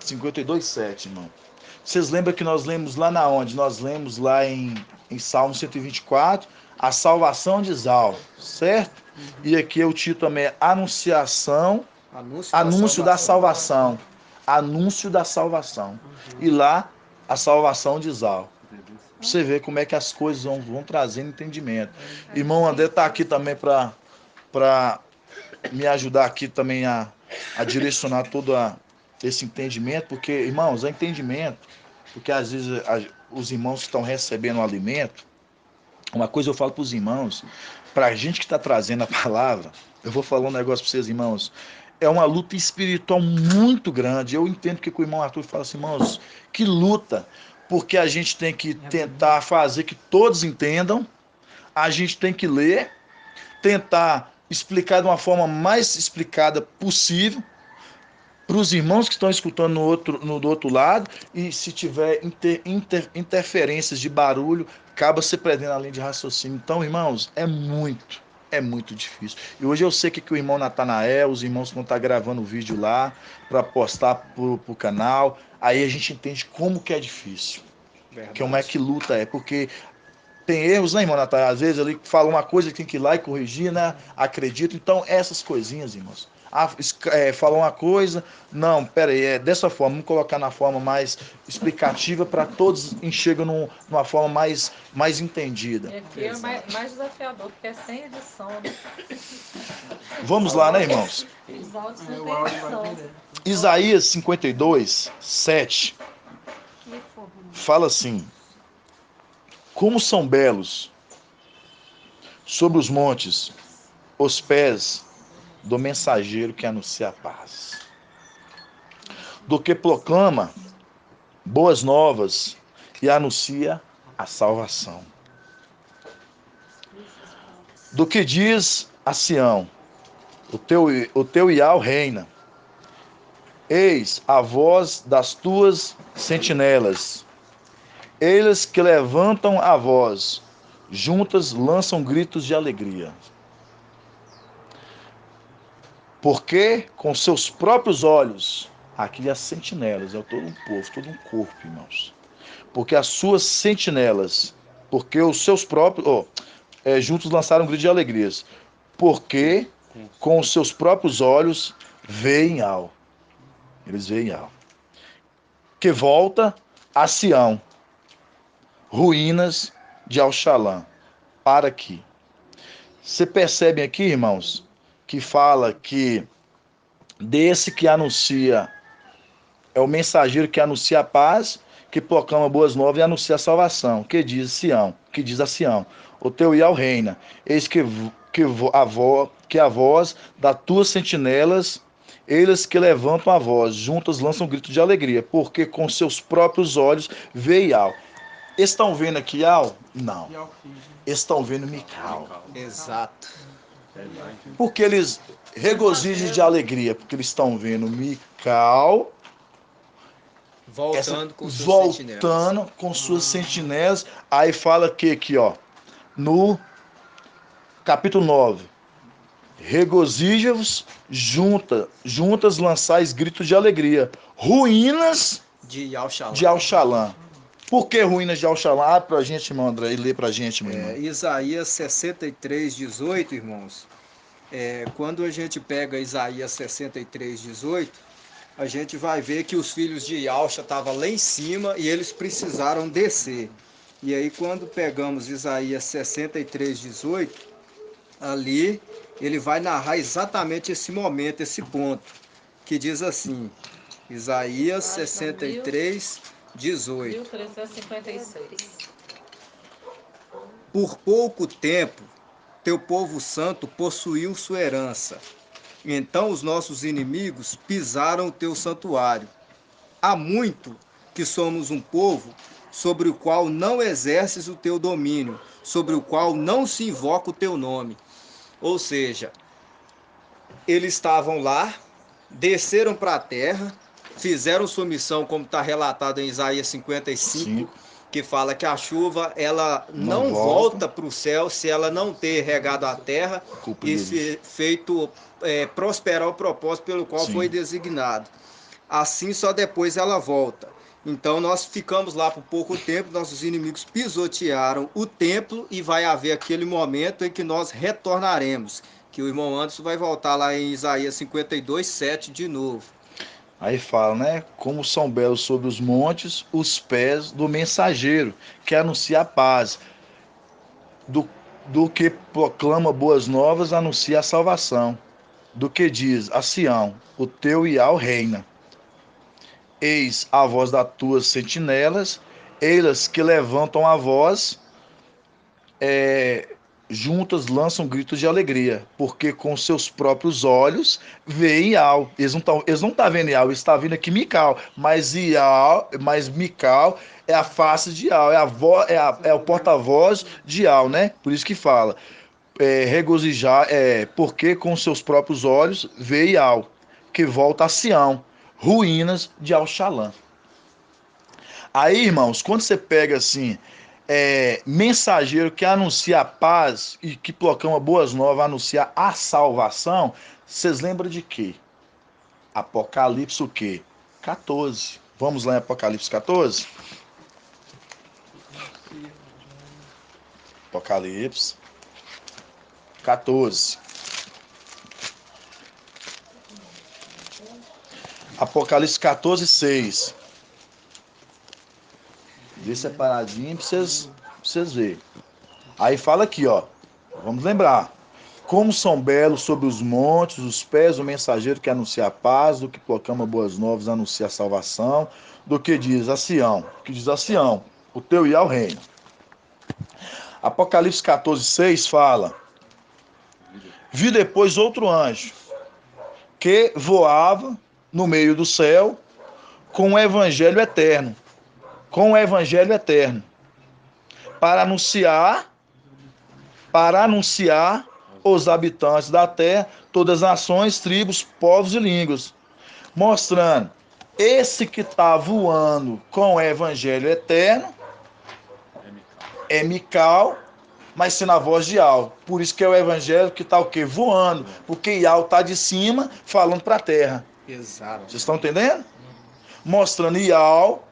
52:7, irmão. Vocês lembram que nós lemos lá na onde? Nós lemos lá em Salmo 124, a salvação de Isau, certo? E aqui o título também é Anunciação, Anúncio da Salvação. Anúncio da Salvação. E lá, a salvação de Isau. Pra você ver como é que as coisas vão trazendo entendimento. Irmão André está aqui também para me ajudar aqui também a direcionar todo esse entendimento, porque, irmãos, é entendimento, porque às vezes os irmãos que estão recebendo o alimento, uma coisa eu falo para os irmãos, para a gente que está trazendo a palavra, eu vou falar um negócio para vocês, irmãos, é uma luta espiritual muito grande. Eu entendo que o irmão Arthur fala assim, irmãos, que luta, porque a gente tem que tentar fazer que todos entendam, a gente tem que ler, tentar explicar de uma forma mais explicada possível para os irmãos que estão escutando do outro lado, e se tiver interferências de barulho, acaba se perdendo a linha de raciocínio. Então, irmãos, é muito difícil. E hoje eu sei que o irmão Natanael, os irmãos vão estar gravando o vídeo lá para postar pro canal, aí a gente entende como que é difícil. Verdade. Como é que luta é, porque tem erros, né, irmão Natanael? Às vezes ele fala uma coisa, tem que ir lá e corrigir, né? Acredito. Então, essas coisinhas, irmãos. Falou uma coisa, não, pera aí, é dessa forma, vamos colocar na forma mais explicativa para todos enxergam numa forma mais entendida. E aqui é mais desafiador, porque é sem edição, né? Vamos lá, né, irmãos? Os áudios não O tem áudio vai edição. direto. Isaías 52:7 Que forma. fala assim: como são belos sobre os montes os pés do mensageiro que anuncia a paz, do que proclama boas novas e anuncia a salvação. Do que diz a Sião, o teu Iau reina. Eis a voz das tuas sentinelas, eles que levantam a voz, juntas lançam gritos de alegria. Porque com seus próprios olhos, aqui as sentinelas, é todo um povo, todo um corpo, irmãos. Porque as suas sentinelas, porque os seus próprios, juntos lançaram um grito de alegrias. Porque com os seus próprios olhos veem algo. Eles veem algo. Que volta a Sião, ruínas de Alxalã, para aqui. Você percebe aqui, irmãos, que fala que desse que anuncia, é o mensageiro que anuncia a paz, que proclama boas novas e anuncia a salvação, que diz a Sião, o teu Iau reina, eis que a voz das tuas sentinelas, eles que levantam a voz, juntas lançam um grito de alegria, porque com seus próprios olhos vê Iau. Estão vendo aqui Iau? Não. Estão vendo Mical. Exato. Porque eles regozijam de alegria, porque eles estão vendo Mical Voltando com suas sentinelas. Aí fala que aqui, ó, no capítulo 9, regozija-vos, juntas lançais gritos de alegria, ruínas de Alxalã. de Alxalã. Por que ruínas de Alxalã? Abre pra gente, irmão André, e lê pra gente, meu irmão. Isaías 63, 18, irmãos. Quando a gente pega Isaías 63, 18, a gente vai ver que os filhos de Alxa estavam lá em cima e eles precisaram descer. E aí quando pegamos Isaías 63, 18, ali ele vai narrar exatamente esse momento, esse ponto, que diz assim, Isaías 63, 18. 1356. Por pouco tempo, teu povo santo possuiu sua herança. Então os nossos inimigos pisaram o teu santuário. Há muito que somos um povo sobre o qual não exerces o teu domínio, sobre o qual não se invoca o teu nome. Ou seja, eles estavam lá, desceram para a terra, fizeram sua missão, como está relatado em Isaías 55, que fala que a chuva ela não volta para o céu se ela não ter regado a terra e feito prosperar o propósito pelo qual foi designado. Assim só depois ela volta. Então nós ficamos lá por pouco tempo, nossos inimigos pisotearam o templo e vai haver aquele momento em que nós retornaremos, que o irmão Anderson vai voltar lá em Isaías 52, 7 de novo. Aí fala, né? Como são belos sobre os montes os pés do mensageiro, que anuncia a paz. Do que proclama boas novas, anuncia a salvação. Do que diz a Sião, o teu Iau reina. Eis a voz das tuas sentinelas, elas que levantam a voz, juntas lançam gritos de alegria, porque com seus próprios olhos veem Iau. Eles não estão vendo Iau, eles estão vendo aqui Mical, mas Mical é a face de Iau, é o porta-voz de Iau, né? Por isso que fala, regozijar, porque com seus próprios olhos vê Iau, que volta a Sião, ruínas de Alxalã. Aí, irmãos, quando você pega assim, mensageiro que anuncia a paz e que proclama boas novas, anuncia a salvação, vocês lembram de quê? Apocalipse o quê? 14. Vamos lá em Apocalipse 14? Apocalipse 14. Apocalipse 14, 6. Vê separadinho pra vocês verem. Aí fala aqui, ó. Vamos lembrar. Como são belos sobre os montes os pés do mensageiro que anuncia a paz, do que proclama boas novas, anuncia a salvação, do que diz a Sião, o teu Iau reina. Apocalipse 14, 6 fala: vi depois outro anjo que voava no meio do céu com o evangelho eterno. para anunciar os habitantes da terra, todas as nações, tribos, povos e línguas. Mostrando, esse que está voando com o evangelho eterno é Mical, mas sendo a voz de Iau. Por isso que é o evangelho que está o quê? Voando. Porque Iau está de cima falando para a terra. Exato. Vocês estão entendendo? Mostrando Iau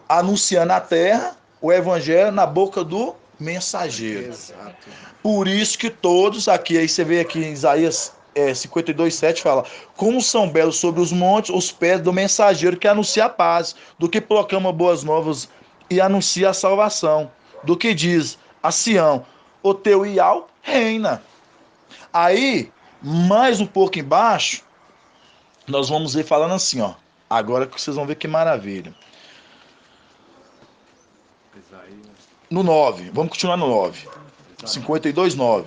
anunciando a terra o evangelho na boca do mensageiro. Exato. Por isso que todos aqui, aí você vê aqui em Isaías 52:7 fala: como são belos sobre os montes os pés do mensageiro que anuncia a paz, do que proclama boas novas e anuncia a salvação, do que diz a Sião: o teu Iau reina. Aí, mais um pouco embaixo, nós vamos ver falando assim, ó. Agora que vocês vão ver que maravilha. No 9, vamos continuar no 9. 52:9.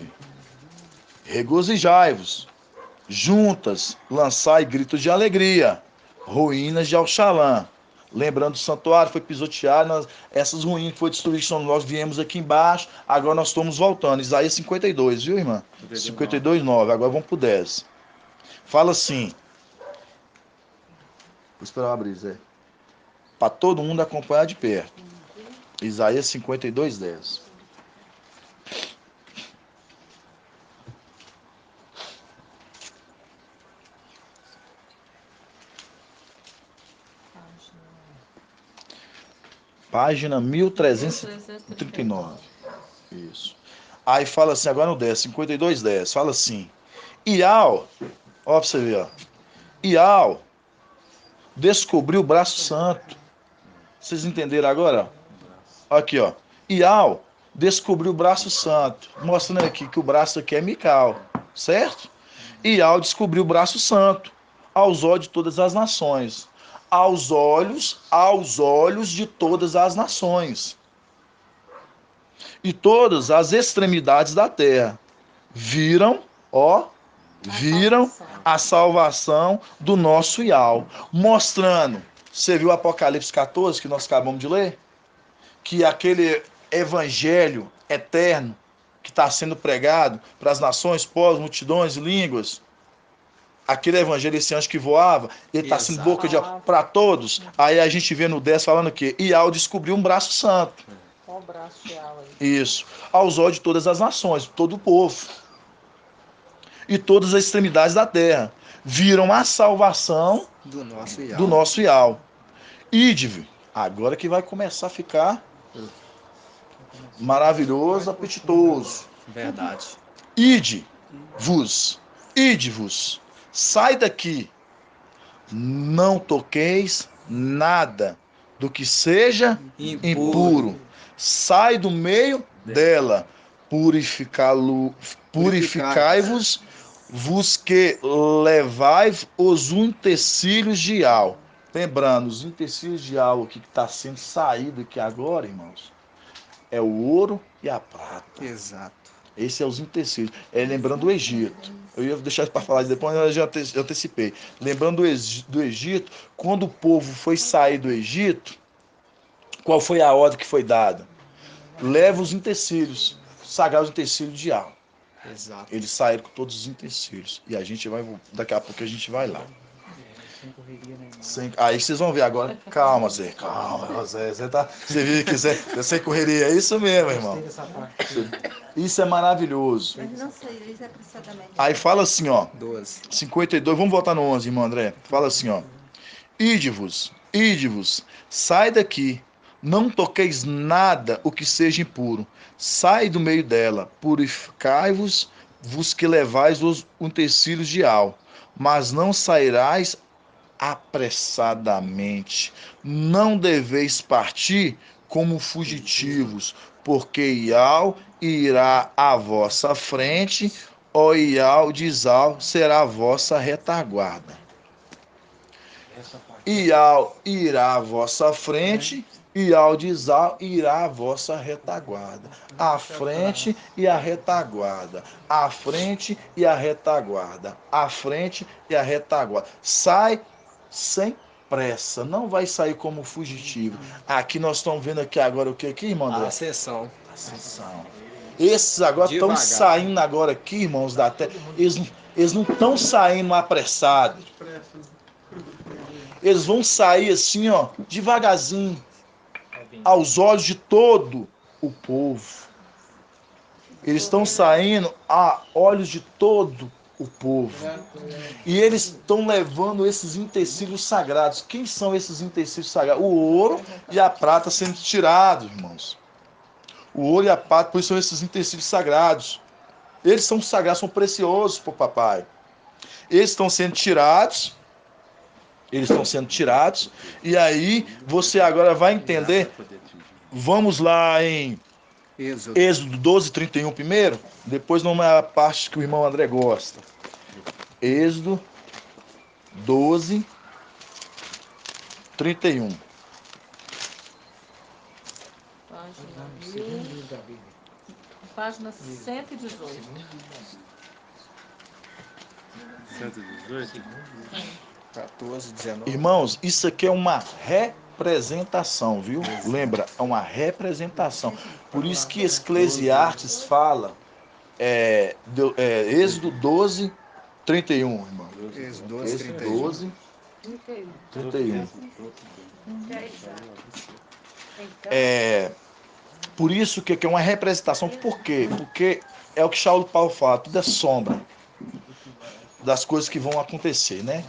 Regozijai-vos, juntas, lançai gritos de alegria, ruínas de Alxalã. Lembrando, o santuário foi pisoteado, essas ruínas que foi destruídas, nós viemos aqui embaixo, agora nós estamos voltando. Isaías 52, viu, irmã? 52:9, agora vamos pro 10. Fala assim, vou esperar eu abrir, Zé, para todo mundo acompanhar de perto. Isaías 52:10. Página 1339. Isso. Aí fala assim, agora no 10, 52:10. Fala assim: Iau, ó, pra você ver, ó. Iau descobriu o braço santo. Vocês entenderam agora? Aqui, ó. Iau descobriu o braço santo. Mostrando aqui que o braço aqui é Mical, certo? Iau descobriu o braço santo aos olhos de todas as nações. Aos olhos de todas as nações. E todas as extremidades da terra viram a salvação do nosso Iau. Mostrando, você viu o Apocalipse 14 que nós acabamos de ler? Que aquele evangelho eterno que está sendo pregado para as nações, povos, multidões e línguas, aquele evangelho, esse anjo que voava, ele está sendo boca de para todos. Aí a gente vê no 10 falando que Iau descobriu um braço santo. Qual o braço de Iau aí? Isso. Aos olhos de todas as nações, todo o povo. E todas as extremidades da terra viram a salvação Do nosso Iau. Ídive, agora que vai começar a ficar maravilhoso, apetitoso. Verdade. Ide-vos, sai daqui, não toqueis nada do que seja impuro. Sai do meio dela, purificai-vos, vos que levai os utensílios de Iau. Lembrando, os utensílios de Iau aqui que está sendo saído aqui agora, irmãos, é o ouro e a prata. Exato. Esse é os utensílios. Lembrando do Egito. Eu ia deixar para falar depois, mas eu já antecipei. Lembrando do Egito, quando o povo foi sair do Egito, qual foi a ordem que foi dada? Leva os utensílios, sagrados utensílios de Iau. Exato. Eles saíram com todos os utensílios. E a gente vai, daqui a pouco a gente vai lá. Sem correria, né? Aí vocês vão ver agora. Calma, Zé. Calma, Zé. Você viu que Zé sem correria. É isso mesmo, irmão. Gostei dessa parte. Isso é maravilhoso. Mas não saireis apressadamente. Aí fala assim, ó. 12. 52. Vamos voltar no 11, irmão André. Fala assim, ó. Ide-vos, sai daqui. Não toqueis nada o que seja impuro. Sai do meio dela. Purificai-vos, vos que levais os utensílios de Iau. Mas não sairás apressadamente. Não deveis partir como fugitivos, porque Iau irá à vossa frente, ó Iau de Zal será a vossa retaguarda. Iau irá à vossa frente, Iau de Zal irá à vossa retaguarda. À frente e a retaguarda. À frente e a retaguarda. À frente e a retaguarda. Sai sem pressa, não vai sair como fugitivo. Aqui nós estamos vendo aqui agora o que aqui, irmão André? A ascensão. Ascensão. Esses agora estão Devagar. saindo agora aqui, irmãos, da terra. Eles não estão saindo apressados. Eles vão sair assim, ó, devagarzinho, aos olhos de todo o povo. Eles estão saindo a olhos de todo o povo. E eles estão levando esses utensílios sagrados. Quem são esses utensílios sagrados? O ouro e a prata sendo tirados, irmãos. O ouro e a prata, por isso são esses utensílios sagrados. Eles são sagrados, são preciosos para o papai. Eles estão sendo tirados. Eles estão sendo tirados. E aí você agora vai entender. Vamos lá em Êxodo 12, 31 primeiro. Depois numa parte que o irmão André gosta. Êxodo 12, 31. Página 118. 118? 14, 19. Irmãos, isso aqui é uma representação, viu? Lembra? É uma representação. Por isso que Eclesiastes fala, Êxodo 12, 31, irmão. Êxodo Êxodo 12, 12, 31. Por isso que é uma representação. Por quê? Porque é o que Saulo Paulo fala, tudo é sombra das coisas que vão acontecer, né?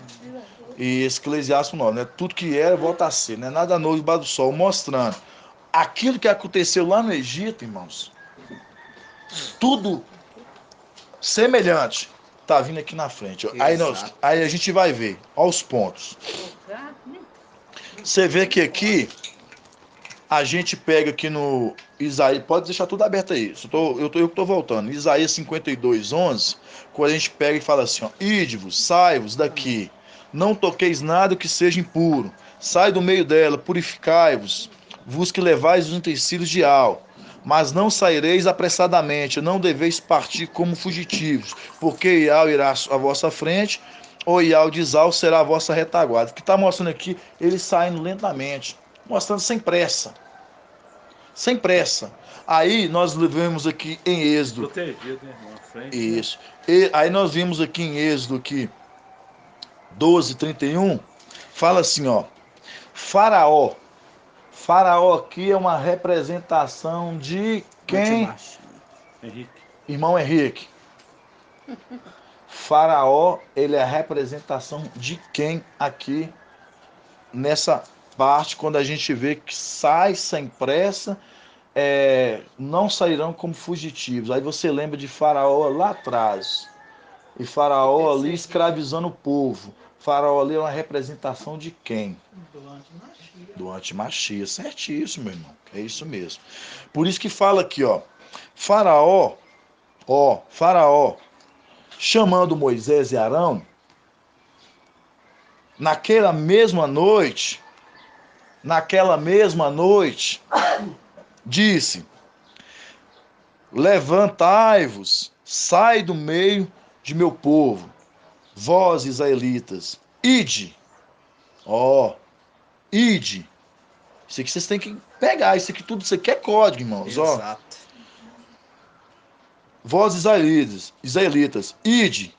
E Eclesiastes não, né? Tudo que era volta a ser, né? Nada novo debaixo do sol, mostrando aquilo que aconteceu lá no Egito, irmãos. Tudo semelhante tá vindo aqui na frente. Aí a gente vai ver aos pontos. Você vê que aqui a gente pega aqui no Isaías, pode deixar tudo aberto aí. Eu que estou voltando. Isaías 52, 11, quando a gente pega e fala assim, ó, ide-vos, sai-vos daqui, não toqueis nada que seja impuro, sai do meio dela, purificai-vos, vos que levais os utensílios de Al, mas não saireis apressadamente, não deveis partir como fugitivos, porque Ial irá à vossa frente, ou Ial de Zal será a vossa retaguarda. O que está mostrando aqui, eles saindo lentamente, mostrando sem pressa. Sem pressa. Aí nós vemos aqui em Êxodo. Protegido, né, irmão? Frente, isso. E aí nós vimos aqui em Êxodo aqui, 12, 31, fala assim, ó. Faraó. Faraó aqui é uma representação de quem? Henrique. Irmão Henrique. Faraó, ele é a representação de quem aqui nessa parte, quando a gente vê que sai sem pressa, não sairão como fugitivos. Aí você lembra de Faraó lá atrás. E Faraó ali escravizando o povo. Faraó ali é uma representação de quem? Do antimachia. Certíssimo, meu irmão. É isso mesmo. Por isso que fala aqui, ó. Faraó, chamando Moisés e Arão, naquela mesma noite, disse: levantai-vos, sai do meio de meu povo, vós israelitas, ide, ide. Isso aqui vocês têm que pegar, isso aqui tudo, isso aqui é código, irmãos. Exato. Vós israelitas, ide,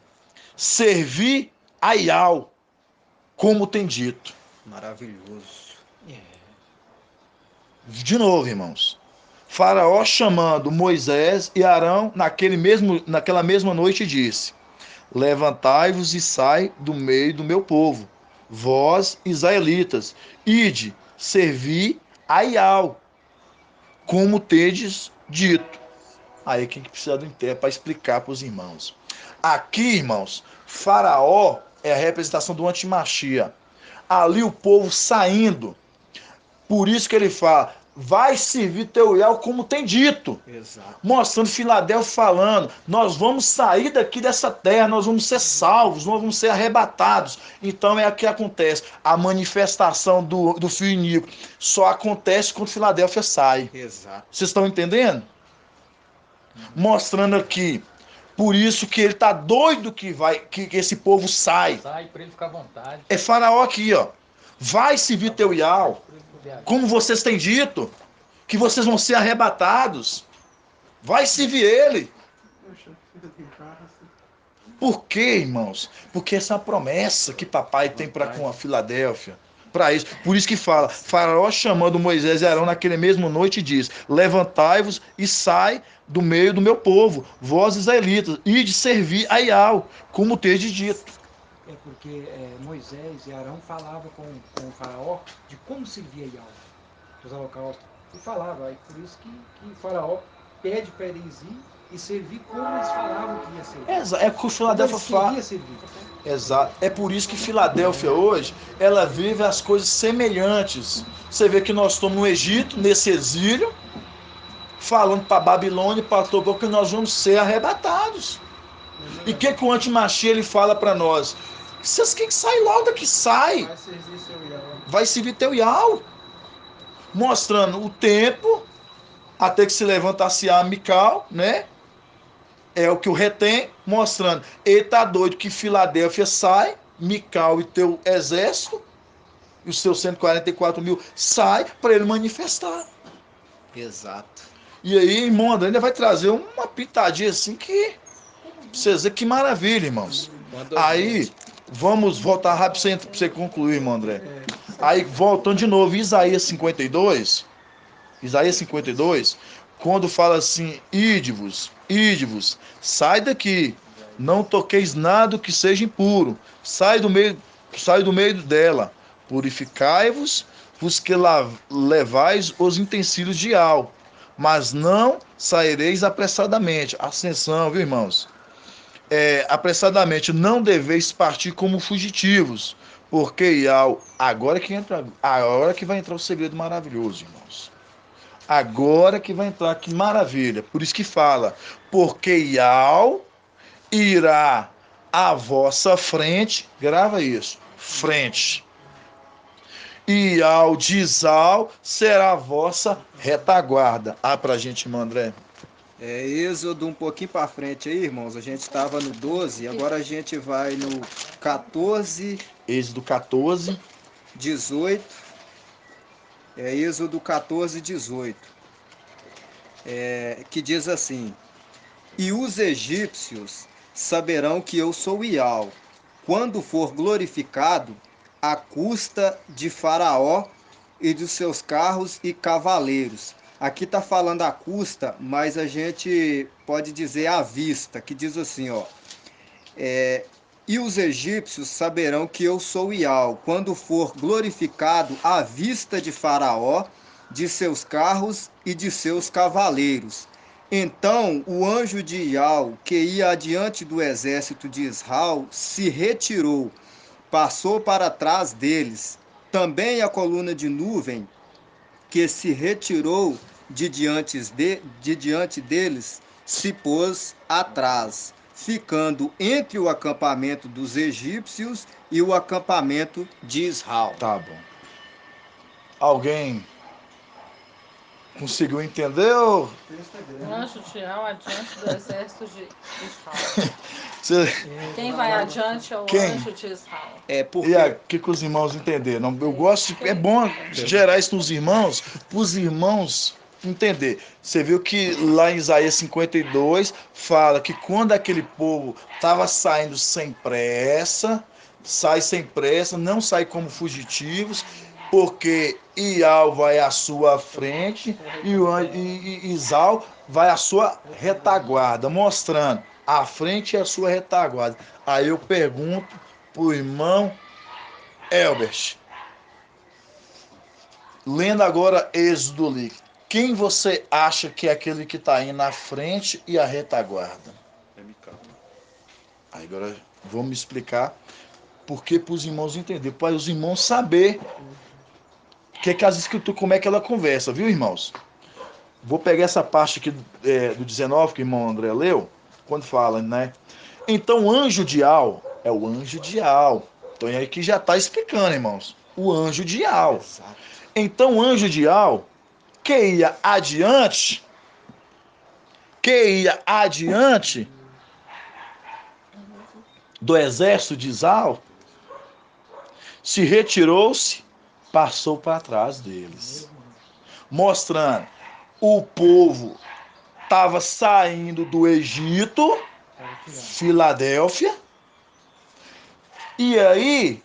servi a Ial, como tem dito. Maravilhoso. De novo, irmãos. Faraó chamando Moisés e Arão naquela mesma noite disse: levantai-vos e sai do meio do meu povo, vós israelitas, ide, servi a Ial, como tendes dito. Aí quem que precisa do intérprete para explicar para os irmãos. Aqui, irmãos, Faraó é a representação do antimachia. Ali o povo saindo. Por isso que ele fala: vai servir teu Ial como tem dito. Exato. Mostrando Filadélfia falando: nós vamos sair daqui dessa terra, nós vamos ser salvos, nós vamos ser arrebatados. Então é o que acontece. A manifestação do filho iníquo só acontece quando Filadélfia sai. Exato. Vocês estão entendendo? Mostrando aqui. Por isso que ele tá doido que esse povo sai. Sai pra ele ficar à vontade. É Faraó aqui, ó. Vai se vir teu Iau, como vocês têm dito, que vocês vão ser arrebatados. Vai se vir ele. Por quê, irmãos? Porque essa é a promessa que papai tem para com a Filadélfia. Para isso. Por isso que fala, Faraó chamando Moisés e Arão naquele mesmo noite diz, levantai-vos e sai do meio do meu povo, vós israelitas, e de servir a Iau, como tendes dito. É porque Moisés e Arão falavam com o faraó de como servia Iau, os holocaustos. E falava, por isso que o faraó pede para eles ir e servir como eles falavam que ia servir. Exato, é o que o Filadélfia fala. Servir. Exato. É por isso que Filadélfia hoje, ela vive as coisas semelhantes. Você vê que nós estamos no Egito, nesse exílio, falando para Babilônia e para Togó que nós vamos ser arrebatados. E o que o Antimachia ele fala para nós? Vocês quem sai logo daqui, sai. Vai servir seu Iau. Vai servir teu Iau. Mostrando o tempo até que se levantasse a Mical, né? É o que o retém, mostrando. Ele tá doido que Filadélfia sai, Mical e teu exército, e os seus 144 mil, sai para ele manifestar. Exato. E aí, irmão André ainda vai trazer uma pitadinha assim que... Vocês verem que maravilha, irmãos. Aí, vamos voltar rápido para você concluir, irmão André. Aí, voltando de novo, Isaías 52, quando fala assim, ide-vos, sai daqui, não toqueis nada que seja impuro, sai do meio dela, purificai-vos, vos que levais os utensílios de Iau, mas não saireis apressadamente. Atenção, viu, irmãos? Apressadamente, não deveis partir como fugitivos, porque Iau, agora que vai entrar o segredo maravilhoso, irmãos. Agora que vai entrar, que maravilha. Por isso que fala, porque Iau irá à vossa frente, grava isso, frente. E Iau de Zal será a vossa retaguarda. Pra gente, irmão André. Êxodo um pouquinho para frente aí, irmãos. A gente estava no 12, agora a gente vai no 14. Êxodo 14. 18. Êxodo 14, 18. Que diz assim: E os egípcios saberão que eu sou Iau, quando for glorificado à custa de Faraó e dos seus carros e cavaleiros. Aqui está falando à custa, mas a gente pode dizer à vista, que diz assim, ó. E os egípcios saberão que eu sou Iau, quando for glorificado à vista de Faraó, de seus carros e de seus cavaleiros. Então o anjo de Iau, que ia adiante do exército de Israel, se retirou, passou para trás deles. Também a coluna de nuvem, que se retirou de diante deles, se pôs atrás, ficando entre o acampamento dos egípcios e o acampamento de Israel. Tá bom. Alguém conseguiu entender? Ou... O anjo de Iau adiante do exército de Israel. Quem vai adiante é o anjo de Israel. Porque... E aqui que os irmãos entenderam. Eu gosto, é bom gerar isso nos irmãos, para os irmãos entender. Você viu que lá em Isaías 52 fala que quando aquele povo estava saindo sem pressa, não sai como fugitivos, porque Iau vai à sua frente e Isau vai à sua retaguarda, mostrando a frente e a sua retaguarda. Aí eu pergunto pro irmão Elbert, lendo agora Êxodo ali, quem você acha que é aquele que está aí na frente e a retaguarda? É Mical. Aí agora vamos explicar porque para os irmãos entenderem, para os irmãos saber que as escrituras, como é que ela conversa, viu, irmãos? Vou pegar essa parte aqui do 19 que o irmão André leu, quando fala, né? Então o anjo de Iau é o anjo de Iau. Então aí que já está explicando, irmãos. O anjo de Iau. Então o anjo de Iau que ia adiante do exército de Isau, se retirou-se passou para trás deles. Mostrando, o povo estava saindo do Egito, Filadélfia, e aí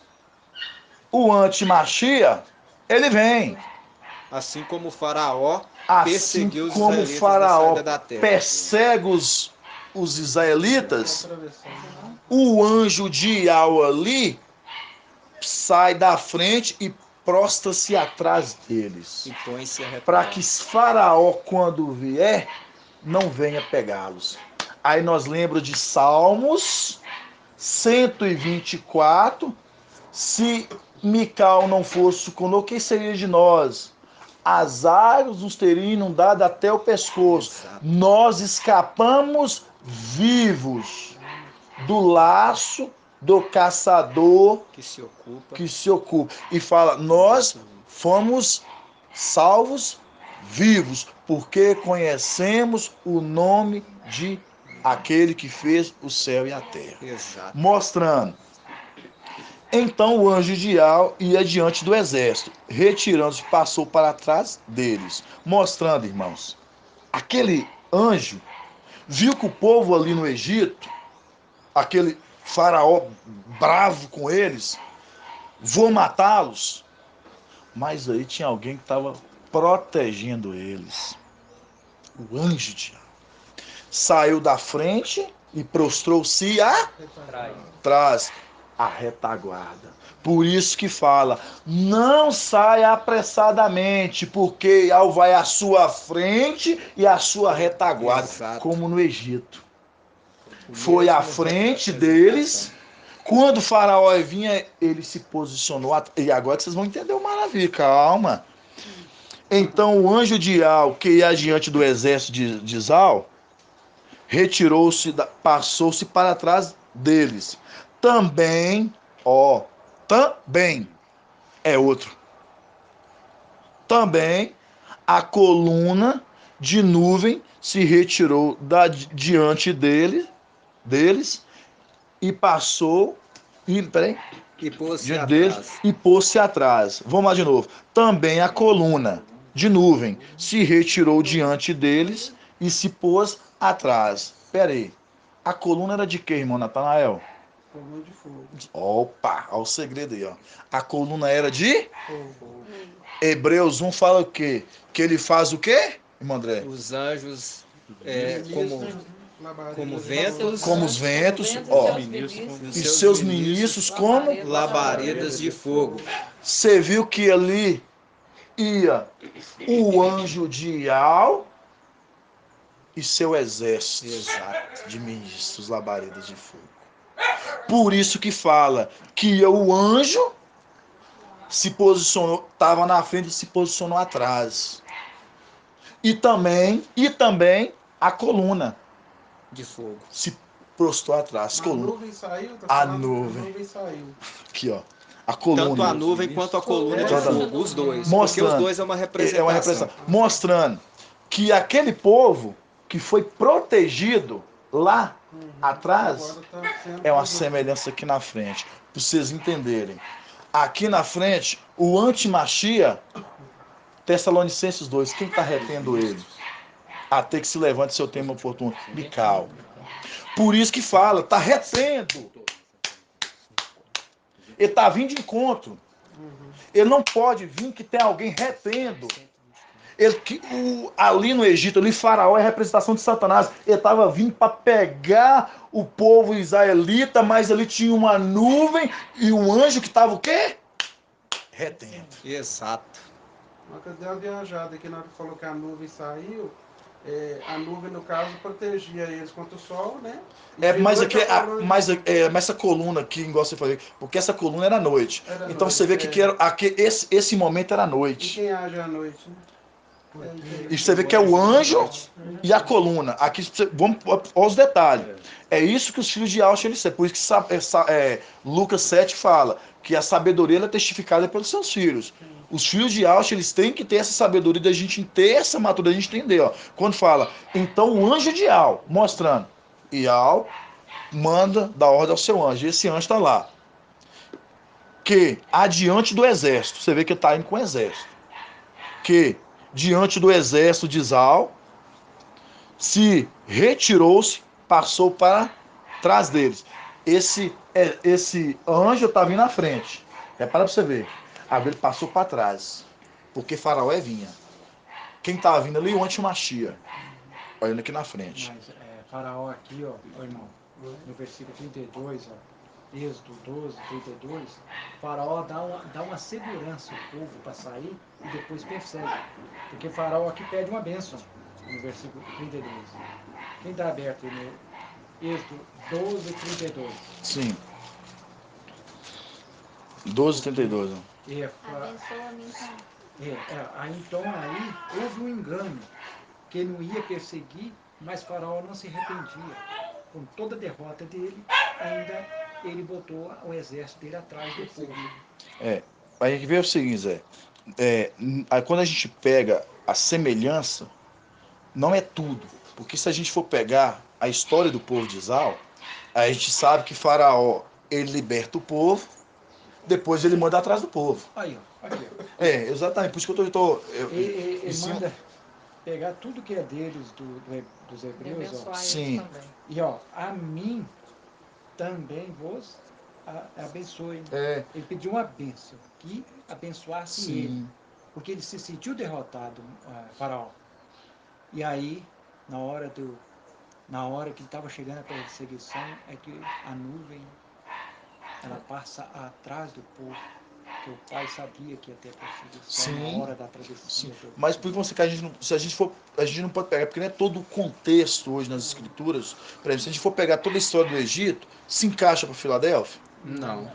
o antimachia, ele vem. Assim como o faraó Assim perseguiu os como o israelitas na faraó saída da terra. persegue os israelitas, o anjo de Iau ali sai da frente e prostra-se atrás deles, E põe-se a retar. para que faraó, quando vier, não venha pegá-los. Aí nós lembramos de Salmos 124, se Mical não fosse conosco, quem seria de nós? As águas nos teriam inundado até o pescoço. Exato. Nós escapamos vivos do laço do caçador Que se ocupa. E fala, nós fomos salvos vivos, porque conhecemos o nome de aquele que fez o céu e a terra. Exato. Mostrando. Então o anjo de Iau ia diante do exército, retirando-se, passou para trás deles. Mostrando, irmãos, aquele anjo viu que o povo ali no Egito, aquele faraó bravo com eles, vou matá-los. Mas aí tinha alguém que estava protegendo eles. O anjo de Iau saiu da frente e prostrou-se atrás, a retaguarda. Por isso que fala, não saia apressadamente, porque Iau vai à sua frente e à sua retaguarda. Exato. Como no Egito. Foi à frente deles. Quando o faraó vinha, ele se posicionou. E agora que vocês vão entender o maravilha, calma. Então o anjo de Iau, que ia diante do exército de Isau, retirou-se, passou-se para trás deles. Também é outro. Também a coluna de nuvem se retirou diante deles e passou e pôs-se atrás. Vamos lá de novo. Também a coluna de nuvem se retirou diante deles e se pôs atrás. Espera aí. A coluna era de quê, irmão Natanael? Coluna de fogo. Opa, olha o segredo aí, ó. A coluna era de Fogo. Hebreus 1 fala o quê? Que ele faz o quê, irmão André? Os anjos como ventos, como os ventos, ó, e seus ministros como labaredas de fogo. Você viu que ali ia o anjo de Iau e seu exército. Exato. De ministros, labaredas de fogo. Por isso que fala que o anjo se posicionou, estava na frente e se posicionou atrás. E também a coluna de fogo se prostrou atrás. A nuvem saiu? A nuvem saiu. Aqui, ó. A coluna. Tanto a nuvem quanto a coluna de fogo, os dois. Mostrando, porque os dois é uma representação. Mostrando que aquele povo que foi protegido lá atrás é uma semelhança aqui na frente. Para vocês entenderem. Aqui na frente, o antimachia, Tessalonicenses 2, quem está retendo ele? Até que se levante seu tempo oportuno. Mical. Por isso que fala, está retendo. Ele está vindo de encontro. Ele não pode vir que tem alguém retendo. Ali no Egito, ali Faraó é a representação de Satanás. Ele estava vindo para pegar o povo israelita, mas ali tinha uma nuvem e um anjo que estava o quê? Retendo. Exato. Mas deu uma viajada aqui na hora que falou que a nuvem saiu. A nuvem, no caso, protegia eles contra o sol, né? Mas essa coluna aqui, igual você falou, porque essa coluna era à noite. Então você vê que esse momento era à noite. E quem age à noite, né? E você vê que é o anjo e a coluna. Aqui, vamos aos detalhes. É isso que os filhos de Yahshua eles são. Por isso que Lucas 7 fala que a sabedoria ela é testificada pelos seus filhos. Os filhos de Yahshua eles têm que ter essa sabedoria da gente ter essa maturidade, a gente entender. Ó. Quando fala, então o anjo de Yahweh, mostrando, Yahweh manda dar ordem ao seu anjo. E esse anjo está lá. que adiante do exército, você vê que ele está indo com o exército, que diante do exército de Israel, se retirou-se, passou para trás deles. Esse anjo está vindo na frente. Repara para você ver. Agora ele passou para trás, porque Faraó vinha. Quem estava vindo ali? O antimachia. Olhando aqui na frente. Mas Faraó aqui, ó, irmão, no versículo 32, ó, Êxodo 12, 32, Faraó dá uma segurança ao povo para sair e depois persegue. Porque Faraó aqui pede uma bênção, no versículo 32. Quem está aberto no Êxodo 12, 32? Sim. 12, 32. Abençoa-me então. Aí houve um engano, que ele não ia perseguir, mas Faraó não se arrependia. Com toda a derrota dele, ainda ele botou o exército dele atrás do povo. A gente vê o seguinte, Zé. Aí quando a gente pega a semelhança, não é tudo. Porque se a gente for pegar a história do povo de Israel, a gente sabe que Faraó, ele liberta o povo, depois ele manda atrás do povo. Aí, ó, aqui, ó. Exatamente. Por isso que eu tô ele manda pegar tudo que é deles, dos hebreus, ó. Sim. E ó, a mim também vos abençoe. Ele pediu uma bênção, que abençoasse ele, porque ele se sentiu derrotado, Faraó. E aí, na hora que estava chegando a perseguição, é que a nuvem, ela passa atrás do povo, que o pai sabia que ia ter perseguição na hora da travessia. Mas por você que a gente não pode pegar, porque não é todo o contexto hoje nas escrituras. Por exemplo, se a gente for pegar toda a história do Egito, se encaixa para Filadélfia? Não.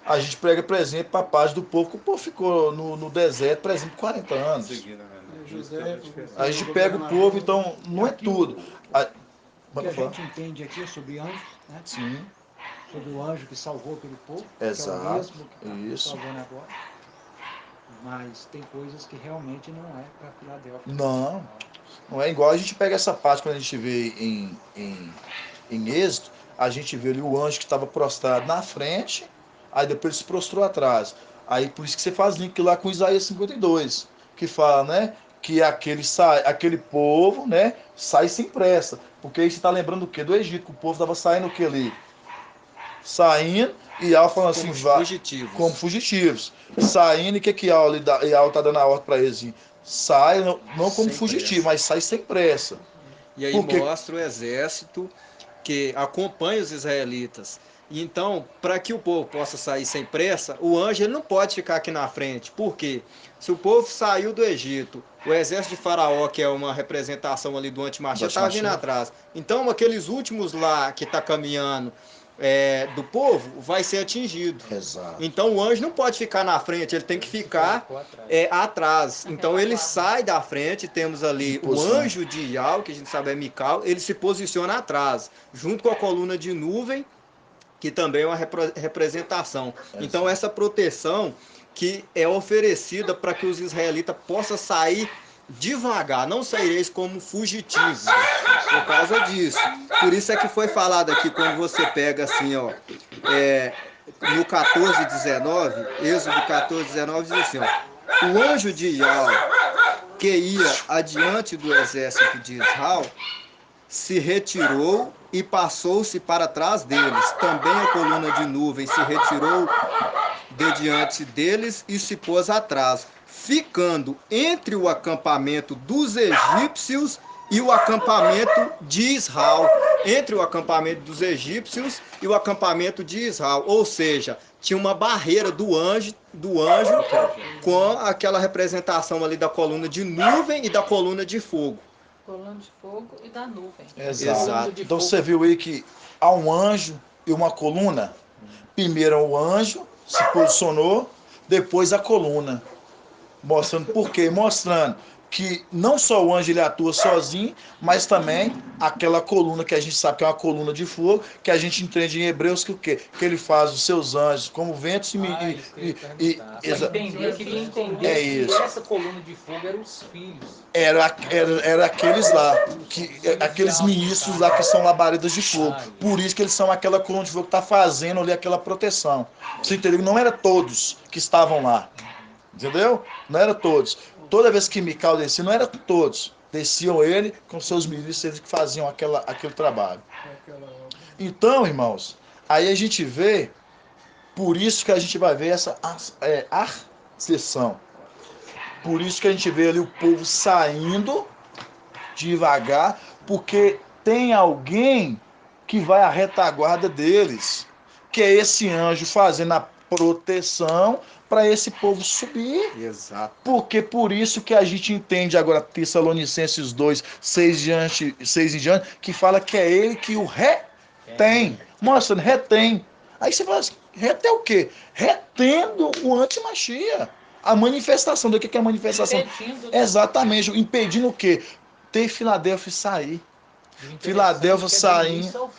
A gente pega, por exemplo, a parte do povo, que o povo ficou no deserto, por exemplo, 40 anos. A gente pega o povo, então não é tudo. O que a gente entende aqui é sobre anjos, né? Sim. Sobre o anjo que salvou aquele povo, Exato. que é o mesmo que está salvando agora. Mas tem coisas que realmente não é para Filadélfia. Não é igual a gente pega essa parte quando a gente vê em Êxodo, a gente vê ali o anjo que estava prostrado na frente, aí depois ele se prostrou atrás. Aí por isso que você faz link lá com Isaías 52, que fala, né, que aquele povo, né, sai sem pressa. Porque aí você está lembrando o quê? Do Egito, que o povo estava saindo o que ali? Saindo, e Al falando assim, como fugitivos. Saindo, e o que Al está dando a ordem para eles? Assim, sai, não como fugitivo, mas sai sem pressa. E aí mostra o exército que acompanha os israelitas. Então, para que o povo possa sair sem pressa, o anjo ele não pode ficar aqui na frente. Por quê? Se o povo saiu do Egito, o exército de Faraó, que é uma representação ali do antimachia, está vindo atrás. Então, aqueles últimos lá que está caminhando do povo, vai ser atingido. Exato. Então, o anjo não pode ficar na frente, ele tem que ficar atrás. Então, ele sai da frente, temos ali o anjo de Ial, que a gente sabe é Mical, ele se posiciona atrás, junto com a coluna de nuvem, que também é uma representação. Então, essa proteção que é oferecida para que os israelitas possam sair devagar, não saireis como fugitivos, por causa disso. Por isso é que foi falado aqui, quando você pega assim, ó, no 14:19, Êxodo 14:19 diz assim, ó, o anjo de Ial, que ia adiante do exército de Israel, se retirou e passou-se para trás deles. Também a coluna de nuvem se retirou de diante deles e se pôs atrás, ficando entre o acampamento dos egípcios e o acampamento de Israel. Entre o acampamento dos egípcios e o acampamento de Israel. Ou seja, tinha uma barreira do anjo com aquela representação ali da coluna de nuvem e da coluna de fogo. Coluna de fogo e da nuvem. Exato. Então você viu aí que há um anjo e uma coluna. Primeiro o anjo se posicionou, depois a coluna. Mostrando por quê? Mostrando que não só o anjo ele atua sozinho, mas também aquela coluna que a gente sabe que é uma coluna de fogo, que a gente entende em Hebreus que o quê? Que ele faz os seus anjos como ventos Isso que eu ia perguntar. Eu queria entender se essa coluna de fogo eram os filhos. Era aqueles lá, aqueles ministros lá que são labaredas de fogo. Por isso que eles são aquela coluna de fogo que está fazendo ali aquela proteção. Você entendeu? Não era todos que estavam lá. Entendeu? Não era todos. Toda vez que Micael descia, não era todos. Desciam ele com seus ministros, eles que faziam aquele trabalho. Então, irmãos, aí a gente vê, por isso que a gente vai ver essa ascensão. Por isso que a gente vê ali o povo saindo devagar, porque tem alguém que vai à retaguarda deles, que é esse anjo fazendo a proteção para esse povo subir. Exato. Porque por isso que a gente entende agora Tessalonicenses 2, 6 em diante, que fala que é ele que o retém. Mostra, retém. Aí você fala assim, retém o quê? Retendo o antimachia. A manifestação do que é a manifestação? Impedindo. Exatamente, impedindo o quê? Ter Filadélfia sair. Filadélfia saindo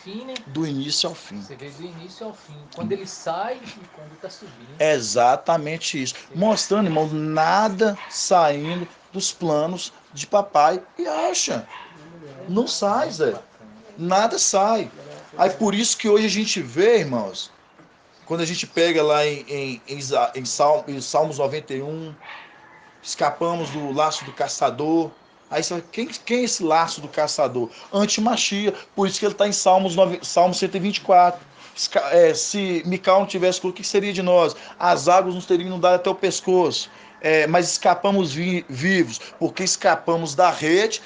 do início ao fim. Você vê do início ao fim. Quando ele sai e quando está subindo. Exatamente isso. Mostrando, irmão, nada saindo dos planos de papai e acha. Não sai, Zé. Nada sai. Aí por isso que hoje a gente vê, irmãos, quando a gente pega lá em Salmos 91, escapamos do laço do caçador. Aí você fala, quem é esse laço do caçador? Antimachia. Por isso que ele está em Salmo 124. Se Micael não tivesse o que seria de nós? As águas nos teriam inundado até o pescoço. Mas escapamos vivos, porque escapamos da rede.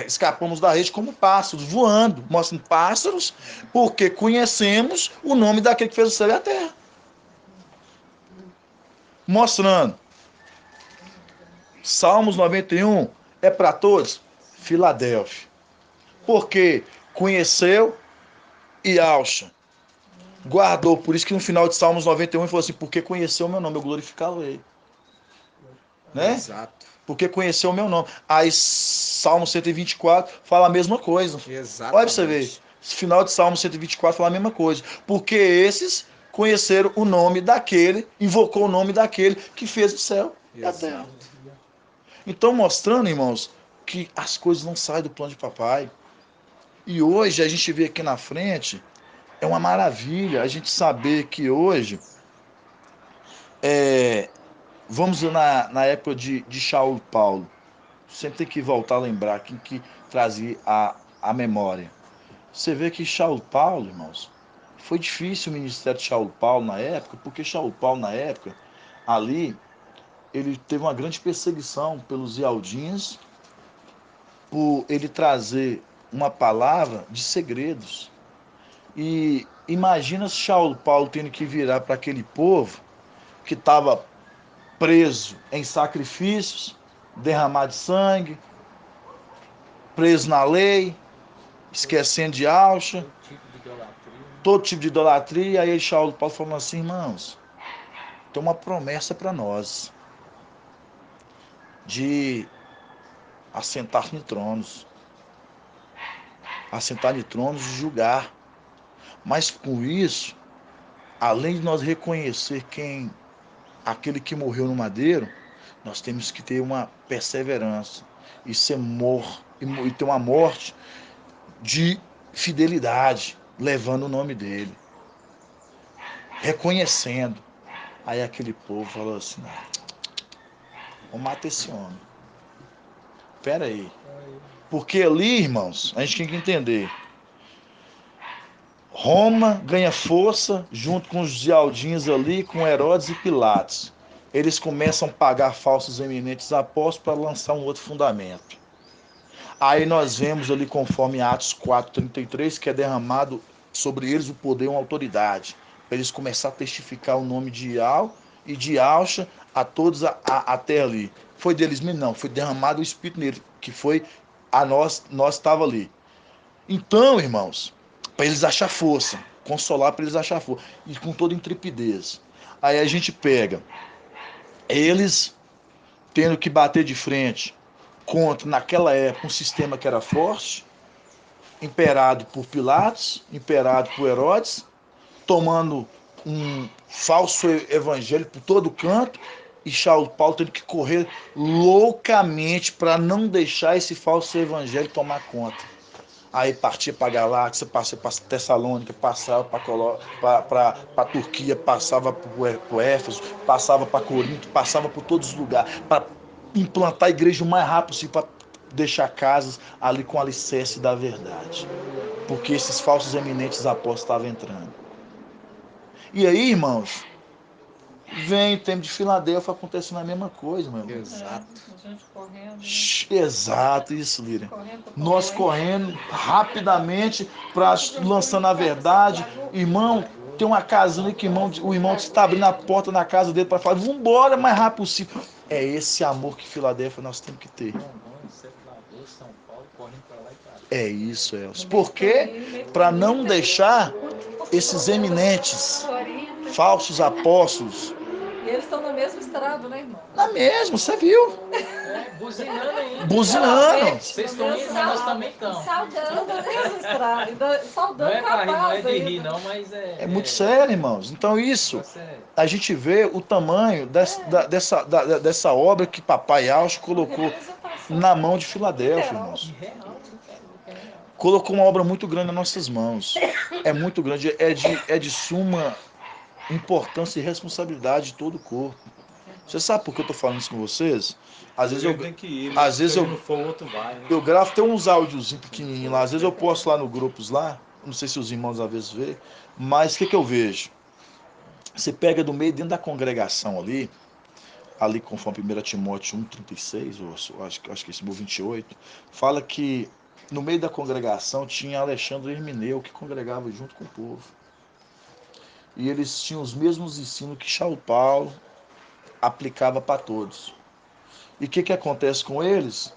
Escapamos da rede como pássaros, voando. Mostram pássaros, porque conhecemos o nome daquele que fez o céu e a terra. Mostrando. Salmos 91 é para todos? Filadélfia. Porque conheceu e acha. Guardou. Por isso que no final de Salmos 91 ele falou assim, porque conheceu o meu nome, eu glorificá-lo-ei. Né? Exato. Porque conheceu o meu nome. Aí Salmo 124 fala a mesma coisa. Exatamente. Olha pra você ver. Final de Salmo 124 fala a mesma coisa. Porque esses conheceram o nome daquele, invocou o nome daquele que fez o céu e a terra. Então, mostrando, irmãos, que as coisas não saem do plano de papai. E hoje, a gente vê aqui na frente, é uma maravilha a gente saber que hoje, vamos na época de Shaul e Paulo, sempre tem que voltar a lembrar quem que trazia a memória. Você vê que Shaul e Paulo, irmãos, foi difícil o ministério de Shaul e Paulo na época, porque Shaul e Paulo na época, ali, ele teve uma grande perseguição pelos Ialdins, por ele trazer uma palavra de segredos. E imagina Shaul Paulo tendo que virar para aquele povo que estava preso em sacrifícios, derramar de sangue, preso na lei, esquecendo de alcha, todo tipo de idolatria. Aí Shaul Paulo falando assim, irmãos, tem uma promessa para nós de assentar em tronos e julgar. Mas com isso, além de nós reconhecer aquele que morreu no madeiro, nós temos que ter uma perseverança e e ter uma morte de fidelidade, levando o nome dele, reconhecendo. Aí aquele povo falou assim, vamos matar esse homem. Espera aí. Porque ali, irmãos, a gente tem que entender. Roma ganha força junto com os Gialdins ali, com Herodes e Pilatos. Eles começam a pagar falsos eminentes apóstolos para lançar um outro fundamento. Aí nós vemos ali, conforme Atos 4:33, que é derramado sobre eles o poder e uma autoridade, para eles começarem a testificar o nome de Ial e de Alcha a todos até ali. Foi deles mesmo? Não, foi derramado o Espírito nele, que foi a nós estava ali. Então, irmãos, para eles achar força, consolar para eles achar força, e com toda intrepidez. Aí a gente pega, eles tendo que bater de frente contra, naquela época, um sistema que era forte, imperado por Pilatos, imperado por Herodes, tomando um falso evangelho por todo canto, e Paulo tendo que correr loucamente para não deixar esse falso evangelho tomar conta. Aí partia para a Galáxia, passava para Tessalônica, passava para Turquia, passava para Éfeso, passava para Corinto, passava por todos os lugares, para implantar a igreja o mais rápido possível, para deixar casas ali com alicerce da verdade. Porque esses falsos eminentes apóstolos estavam entrando. E aí, irmãos, vem o tempo de Filadélfia acontecendo a mesma coisa, meu irmão. Exato. A gente correndo. Exato, isso, Líria. Nós correndo rapidamente para lançando a verdade. Irmão, tem uma casa ali que o irmão está abrindo a porta na casa dele para falar, vamos embora o mais rápido possível. É esse amor que Filadélfia nós temos que ter. É isso, Elcio. Por quê? Para não deixar esses eminentes, falsos apóstolos. E eles estão no mesmo estrado, né, irmão? Na mesma, você viu? Buzinando ainda. Buzinando. Vocês estão indo, mas nós também estamos. Saudando o mesmo estrado. Saudando não é pra rir, não é de ainda. rir, não, mas é muito sério, irmãos. Então isso, a gente vê o tamanho dessa obra que Papai Alcho colocou na mão de Filadélfia, irmãos. Colocou uma obra muito grande nas nossas mãos. É muito grande, é de suma importância e responsabilidade de todo o corpo. Você sabe por que eu tô falando isso com vocês? Às vezes eu gravo, tem uns áudiozinhos pequenininhos lá, às vezes eu posto lá no grupos lá, não sei se os irmãos às vezes vê, mas o que eu vejo? Você pega do meio, dentro da congregação ali conforme 1 Timóteo 1,36, ou acho que esse 28, fala que no meio da congregação tinha Alexandre Hermineu, que congregava junto com o povo. E eles tinham os mesmos ensinos que Paulo aplicava para todos. E o que acontece com eles?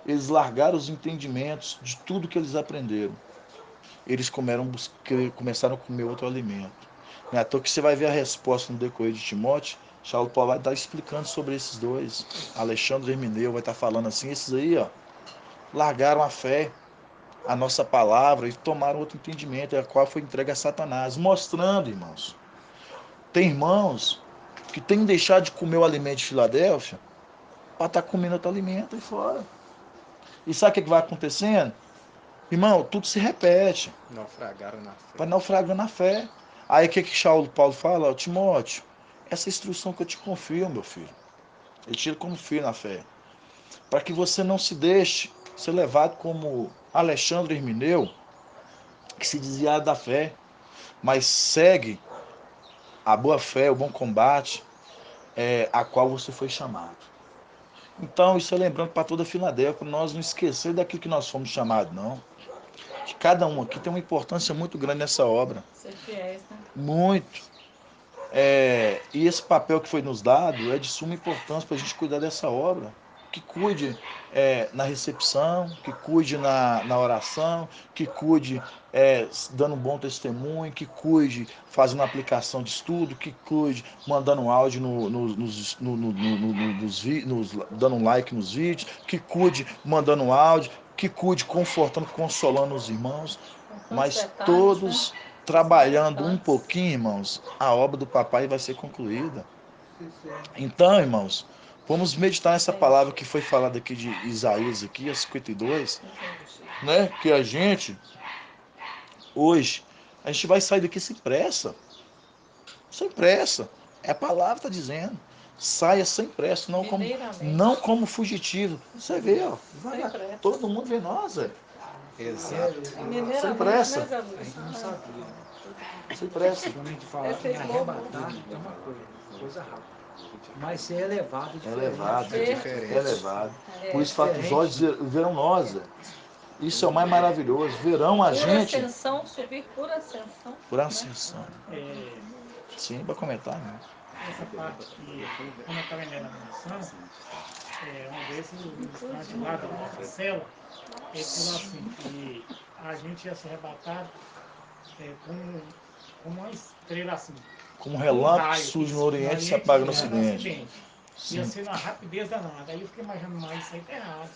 Eles largaram os entendimentos de tudo que eles aprenderam. Eles começaram a comer outro alimento. Não é à toa que você vai ver a resposta no decorrer de Timóteo. Paulo vai estar explicando sobre esses dois. Alexandre Hermineu vai estar falando assim, esses aí, ó, largaram a fé, a nossa palavra, e tomaram outro entendimento, a qual foi entregue a Satanás, mostrando, irmãos, tem irmãos que têm deixado de comer o alimento de Filadélfia para estar comendo outro alimento aí fora. E sabe o que vai acontecendo? Irmão, tudo se repete. Naufragaram na fé. Vai naufragando na fé. Aí o que Paulo fala? Timóteo, essa instrução que eu te confio, meu filho. Eu tiro como filho na fé. Para que você não se deixe ser levado como Alexandre Hermineu, que se desviaram da fé, mas segue a boa fé, o bom combate, a qual você foi chamado. Então, isso é lembrando para toda a Filadélfia, para nós não esquecer daquilo que nós fomos chamados, não. Que cada um aqui tem uma importância muito grande nessa obra. Ser fiéis, né? Muito. E esse papel que foi nos dado é de suma importância para a gente cuidar dessa obra. Que cuide na recepção, que cuide na oração, que cuide dando um bom testemunho, que cuide fazendo aplicação de estudo, que cuide mandando um áudio dando um like nos vídeos, que cuide mandando um áudio, que cuide confortando, consolando os irmãos, mas todos trabalhando um pouquinho, irmãos, a obra do papai vai ser concluída. Então, irmãos, vamos meditar nessa palavra que foi falada aqui de Isaías, aqui, a 52, né? Que a gente, hoje, a gente vai sair daqui sem pressa. Sem pressa. É a palavra que está dizendo. Saia sem pressa, não como fugitivo. Você vê, ó, todo mundo vê nós, Zé. Exato. Sem pressa. A gente não sabia. Sem pressa. Quando a gente fala em arrebatar, é uma coisa rápida. Mas ser elevado é diferente. É diferente. Elevado. Por isso fala que os olhos verão nós, Zé. Isso é o mais maravilhoso. Verão a gente. Por ascensão, subir por ascensão. Por ascensão. Sim, para comentar, né? Essa parte aqui, quando eu estava lendo a missão, uma vez o ministrante lá da nossa cela, ele falou assim, que a gente ia ser arrebatado como uma estrela assim. Como um relâmpago que surge no Oriente e se apaga no Ocidente. Ia ser uma rapidez danada. Aí eu fiquei imaginando, mas isso aí tá errado.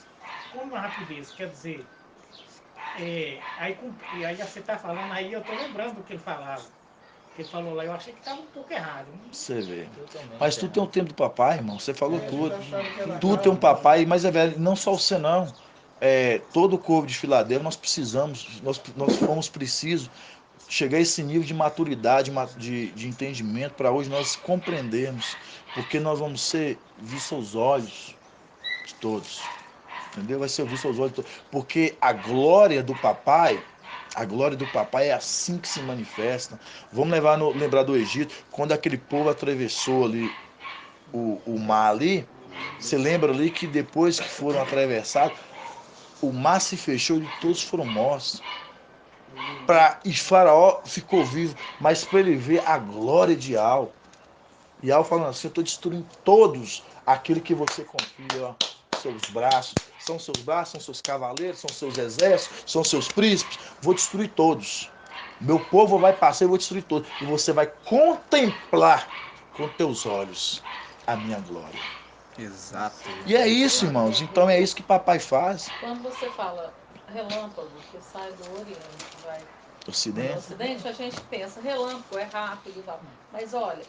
Como uma rapidez? Quer dizer, aí você tá falando, aí eu tô lembrando do que ele falava. Que ele falou lá, eu achei que estava um pouco errado. Você vê. Mas tu tem um tempo do papai, irmão. Você falou tudo. Tu tem um papai, mas é velho, não só você não. Todo o povo de Filadélfia, nós precisamos, nós fomos precisos chegar a esse nível de maturidade, de entendimento, para hoje nós compreendermos. Porque nós vamos ser vistos aos olhos de todos. Entendeu? Vai ser visto aos olhos de todos. Porque a glória do papai é assim que se manifesta. Vamos lembrar do Egito, quando aquele povo atravessou ali o mar ali. Você lembra ali que depois que foram atravessados, o mar se fechou e todos foram mortos. E Faraó ficou vivo, mas para ele ver a glória de Al. E Al falando assim: eu estou destruindo todos aquele que você confia, ó. Seus braços, são seus cavaleiros, são seus exércitos, são seus príncipes, vou destruir todos. Meu povo vai passar e vou destruir todos. E você vai contemplar com teus olhos a minha glória. Exato. E é isso, irmãos. Então é isso que papai faz. Quando você fala relâmpago que sai do Oriente, vai no Ocidente, a gente pensa relâmpago, é rápido e tal. Mas olha,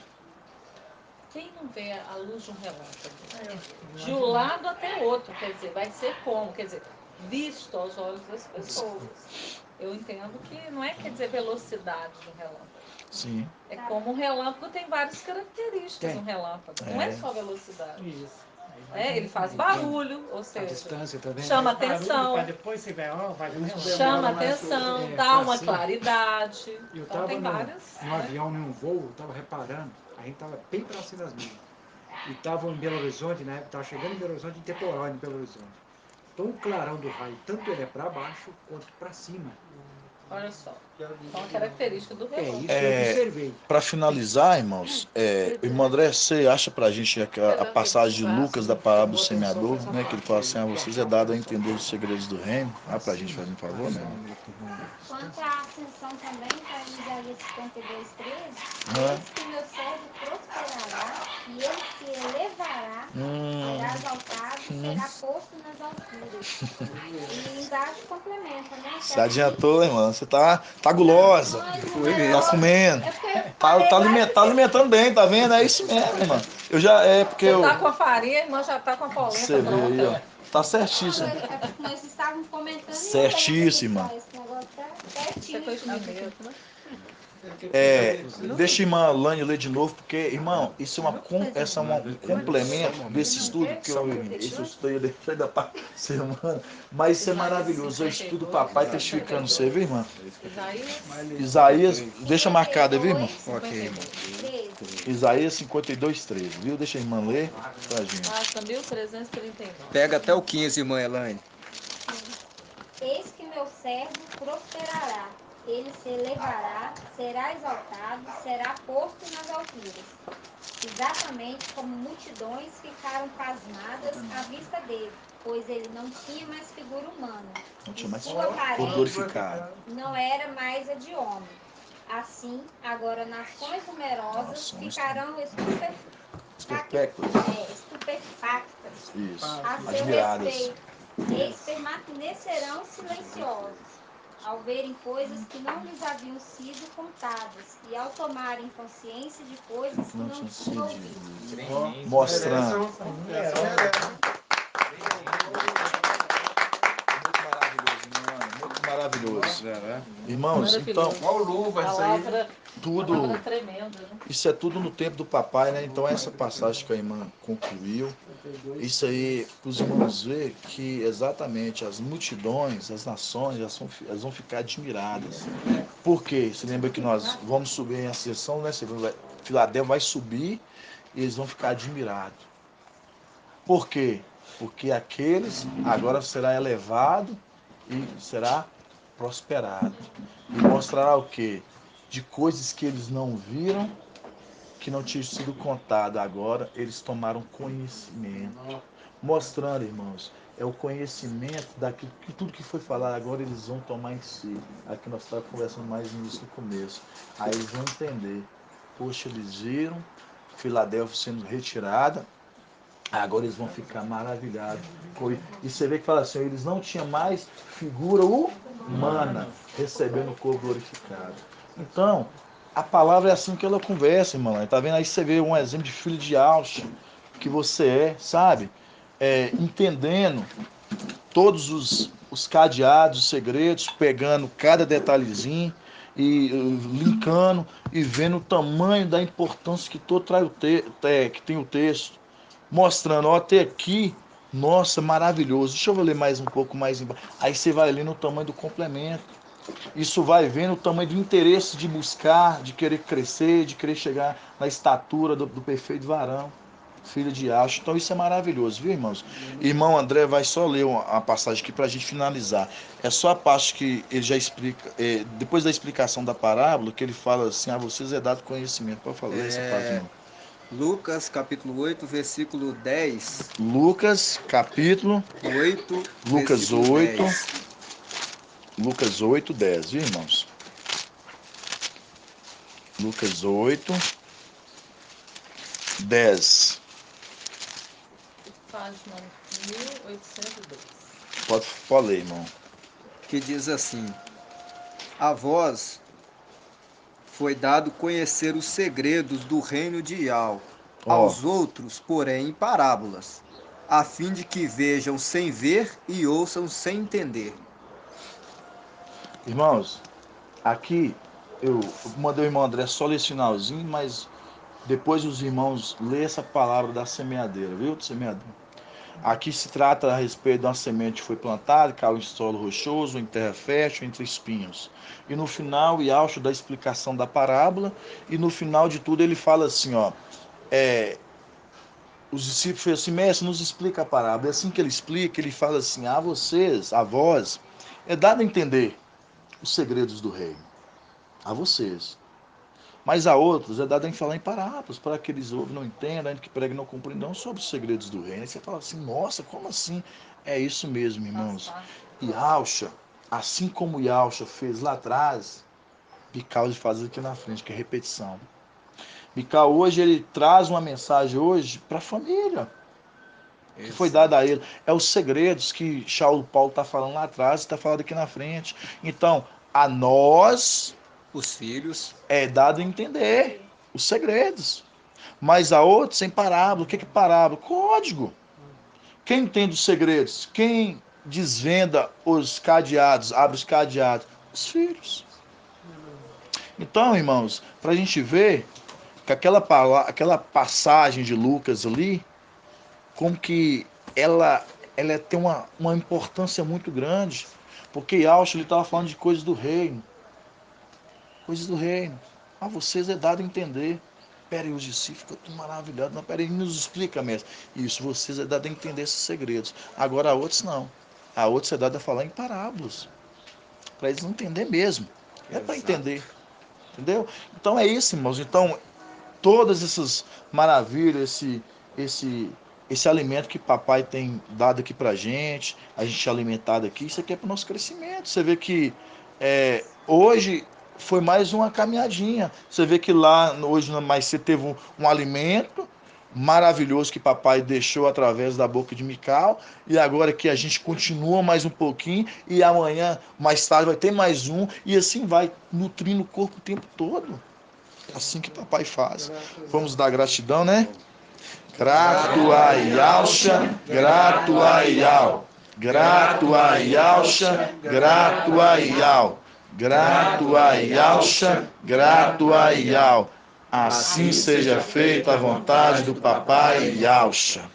quem não vê a luz de um relâmpago? De um lado até outro, quer dizer, vai ser como? Quer dizer, visto aos olhos das pessoas. Eu entendo que não quer dizer velocidade de um relâmpago. Sim. É como um relâmpago tem várias características, um relâmpago. Não é só velocidade. Isso. Ele faz barulho, ou seja, distância também, chama atenção. Depois você vai ver um relâmpago. Chama atenção, dá uma claridade. Eu Então tem estava várias. no avião, num voo, estava reparando, a gente estava bem próximo das minhas. E estava em Belo Horizonte, né? Estava chegando em Belo Horizonte, em temporal em Belo Horizonte. Então o clarão do raio, tanto ele é para baixo quanto para cima. Olha só, é uma característica do relâmpago. Isso eu observei. Para finalizar, irmãos, irmão André, você acha pra gente a passagem de Lucas da parábola do semeador, né? Que ele fala assim: a vocês é dado a entender os segredos do reino. Pra gente fazer um favor, né? Quanto à ascensão também, está em Isaías 52:13, eis que meu servo prosperará, e ele se elevará, será exaltado, será posto nas alturas. E embaixo complementa, né? Se adiantou, irmão. Você tá gulosa. Tá comendo. Tá alimentando bem, tá vendo? É isso mesmo, irmão. Eu já porque Você tá com a farinha, a irmã já tá com a polenta. Você vê aí, ó. Tá certíssimo. Nós estávamos comentando. Certíssima. Esse negócio tá certinho. Isso é coisa de mineiro, né? Deixa a irmã Lani ler de novo, porque, irmão, isso é um complemento desse estudo, que esse estudo aí deixa da semana, mas isso é maravilhoso, é o estudo do papai testificando você, viu, irmã? Isaías, deixa marcado aí, viu, irmão? Ok, irmão. Isaías 52:13, viu? Deixa a irmã ler pra gente. Passa 1339. Pega até o 15, irmã Elaine. Eis que meu servo prosperará, ele se elevará, será exaltado, será posto nas alturas. Exatamente como multidões ficaram pasmadas à vista dele, pois ele não tinha mais figura humana. Não tinha mais sua glorificado. Não era mais a de homem. Assim, agora nações numerosas ficarão estupefactas. Isso. A seu Admiradas. respeito. Eles permanecerão silenciosos, ao verem coisas que não lhes haviam sido contadas, e ao tomarem consciência de coisas que não tinham ouvido. Mostrando. Muito maravilhoso. Irmãos, então, tudo, isso é tudo no tempo do papai, né? Então essa passagem que a irmã concluiu, isso aí, os irmãos ver que exatamente as multidões, as nações, elas vão ficar admiradas. Por quê? Você lembra que nós vamos subir em ascensão, né? Filadélfia vai subir e eles vão ficar admirados. Por quê? Porque aqueles agora será elevado e será prosperado. E mostrará o quê? De coisas que eles não viram, que não tinham sido contadas. Agora eles tomaram conhecimento. Mostrando, irmãos, é o conhecimento daquilo que tudo que foi falado agora eles vão tomar em si. Aqui nós estávamos conversando mais nisso no começo. Aí eles vão entender. Poxa, eles viram Filadélfia sendo retirada, Agora eles vão ficar maravilhados. E você vê que fala assim, eles não tinham mais figura humana recebendo o corpo glorificado. Então, a palavra é assim que ela conversa, irmão. Tá vendo? Aí você vê um exemplo de filho de Alcha, que você é, sabe? Entendendo todos os cadeados, os segredos, pegando cada detalhezinho e linkando e vendo o tamanho da importância que todo que tem o texto, mostrando, ó, até aqui, nossa, maravilhoso. Deixa eu ler mais um pouco mais embaixo. Aí você vai lendo o tamanho do complemento. Isso vai vendo o tamanho do interesse de buscar, de querer crescer, de querer chegar na estatura do perfeito varão, filho de Acho. Então isso é maravilhoso, viu, irmãos? Irmão André vai só ler uma passagem aqui para a gente finalizar. É só a parte que ele já explica, depois da explicação da parábola, que ele fala assim, a vocês é dado conhecimento. Pode falar essa parte, irmão. Lucas, capítulo 8, versículo 10. Lucas, capítulo 8, Lucas 8, 10. Lucas 8, 10, viu, irmãos? Lucas 8, 10. Página 1802. Pode ler, irmão. Que diz assim: a vós foi dado conhecer os segredos do reino de Ial, aos outros, porém, em parábolas, a fim de que vejam sem ver e ouçam sem entender. Irmãos, aqui eu mandei o irmão André só ler esse finalzinho, mas depois os irmãos lêem essa palavra da semeadeira, viu? Do semeador. Aqui se trata a respeito de uma semente que foi plantada, caiu em solo rochoso, em terra fértil, entre espinhos. E no final, Yaucho dá a explicação da parábola, e no final de tudo ele fala assim, ó, os discípulos falam assim, mestre, nos explica a parábola. E assim que ele explica, ele fala assim, a vocês, a vós, é dado a entender os segredos do reino. A vocês. Mas a outros é dado a falar em parábolas, para que eles ouvem, não entendam, que pregam, não compreendam sobre os segredos do reino. Aí você fala assim, nossa, como assim? É isso mesmo, irmãos. E Yaucha, assim como Yaucha fez lá atrás, Bical faz aqui na frente, que é repetição. Bical hoje, ele traz uma mensagem hoje para a família, que foi dada a ele. É os segredos que Paulo está falando lá atrás e está falando aqui na frente. Então, a nós, os filhos, é dado a entender os segredos. Mas a outros sem parábola. O que é parábola? Código. Quem entende os segredos? Quem desvenda os cadeados, abre os cadeados? Os filhos. Então, irmãos, para a gente ver que aquela passagem de Lucas ali, como que ela tem uma importância muito grande, porque Yaucho ele estava falando de coisas do reino. Coisas do reino. A vocês é dado a entender. Peraí, os discípulos ficam maravilhados. Não, peraí, nos explica, mestre. Isso, vocês é dado a entender esses segredos. Agora a outros não. A outros é dado a falar em parábolas. Para eles não entender mesmo. Não é para entender. Entendeu? Então é isso, irmãos. Então, todas essas maravilhas, esse alimento que papai tem dado aqui pra gente, a gente é alimentado aqui, isso aqui é para o nosso crescimento. Você vê que hoje foi mais uma caminhadinha. Você vê que lá hoje mais você teve um alimento maravilhoso que papai deixou através da boca de Mical, e agora que a gente continua mais um pouquinho, e amanhã, mais tarde, vai ter mais um, e assim vai nutrindo o corpo o tempo todo. É assim que papai faz. Vamos dar gratidão, né? Grato a Yaucha, grato a Yau. Grato a Yaucha, grato a Yau. Grato a Yaucha, grato a Yau. Assim seja feita a vontade do papai Yaucha.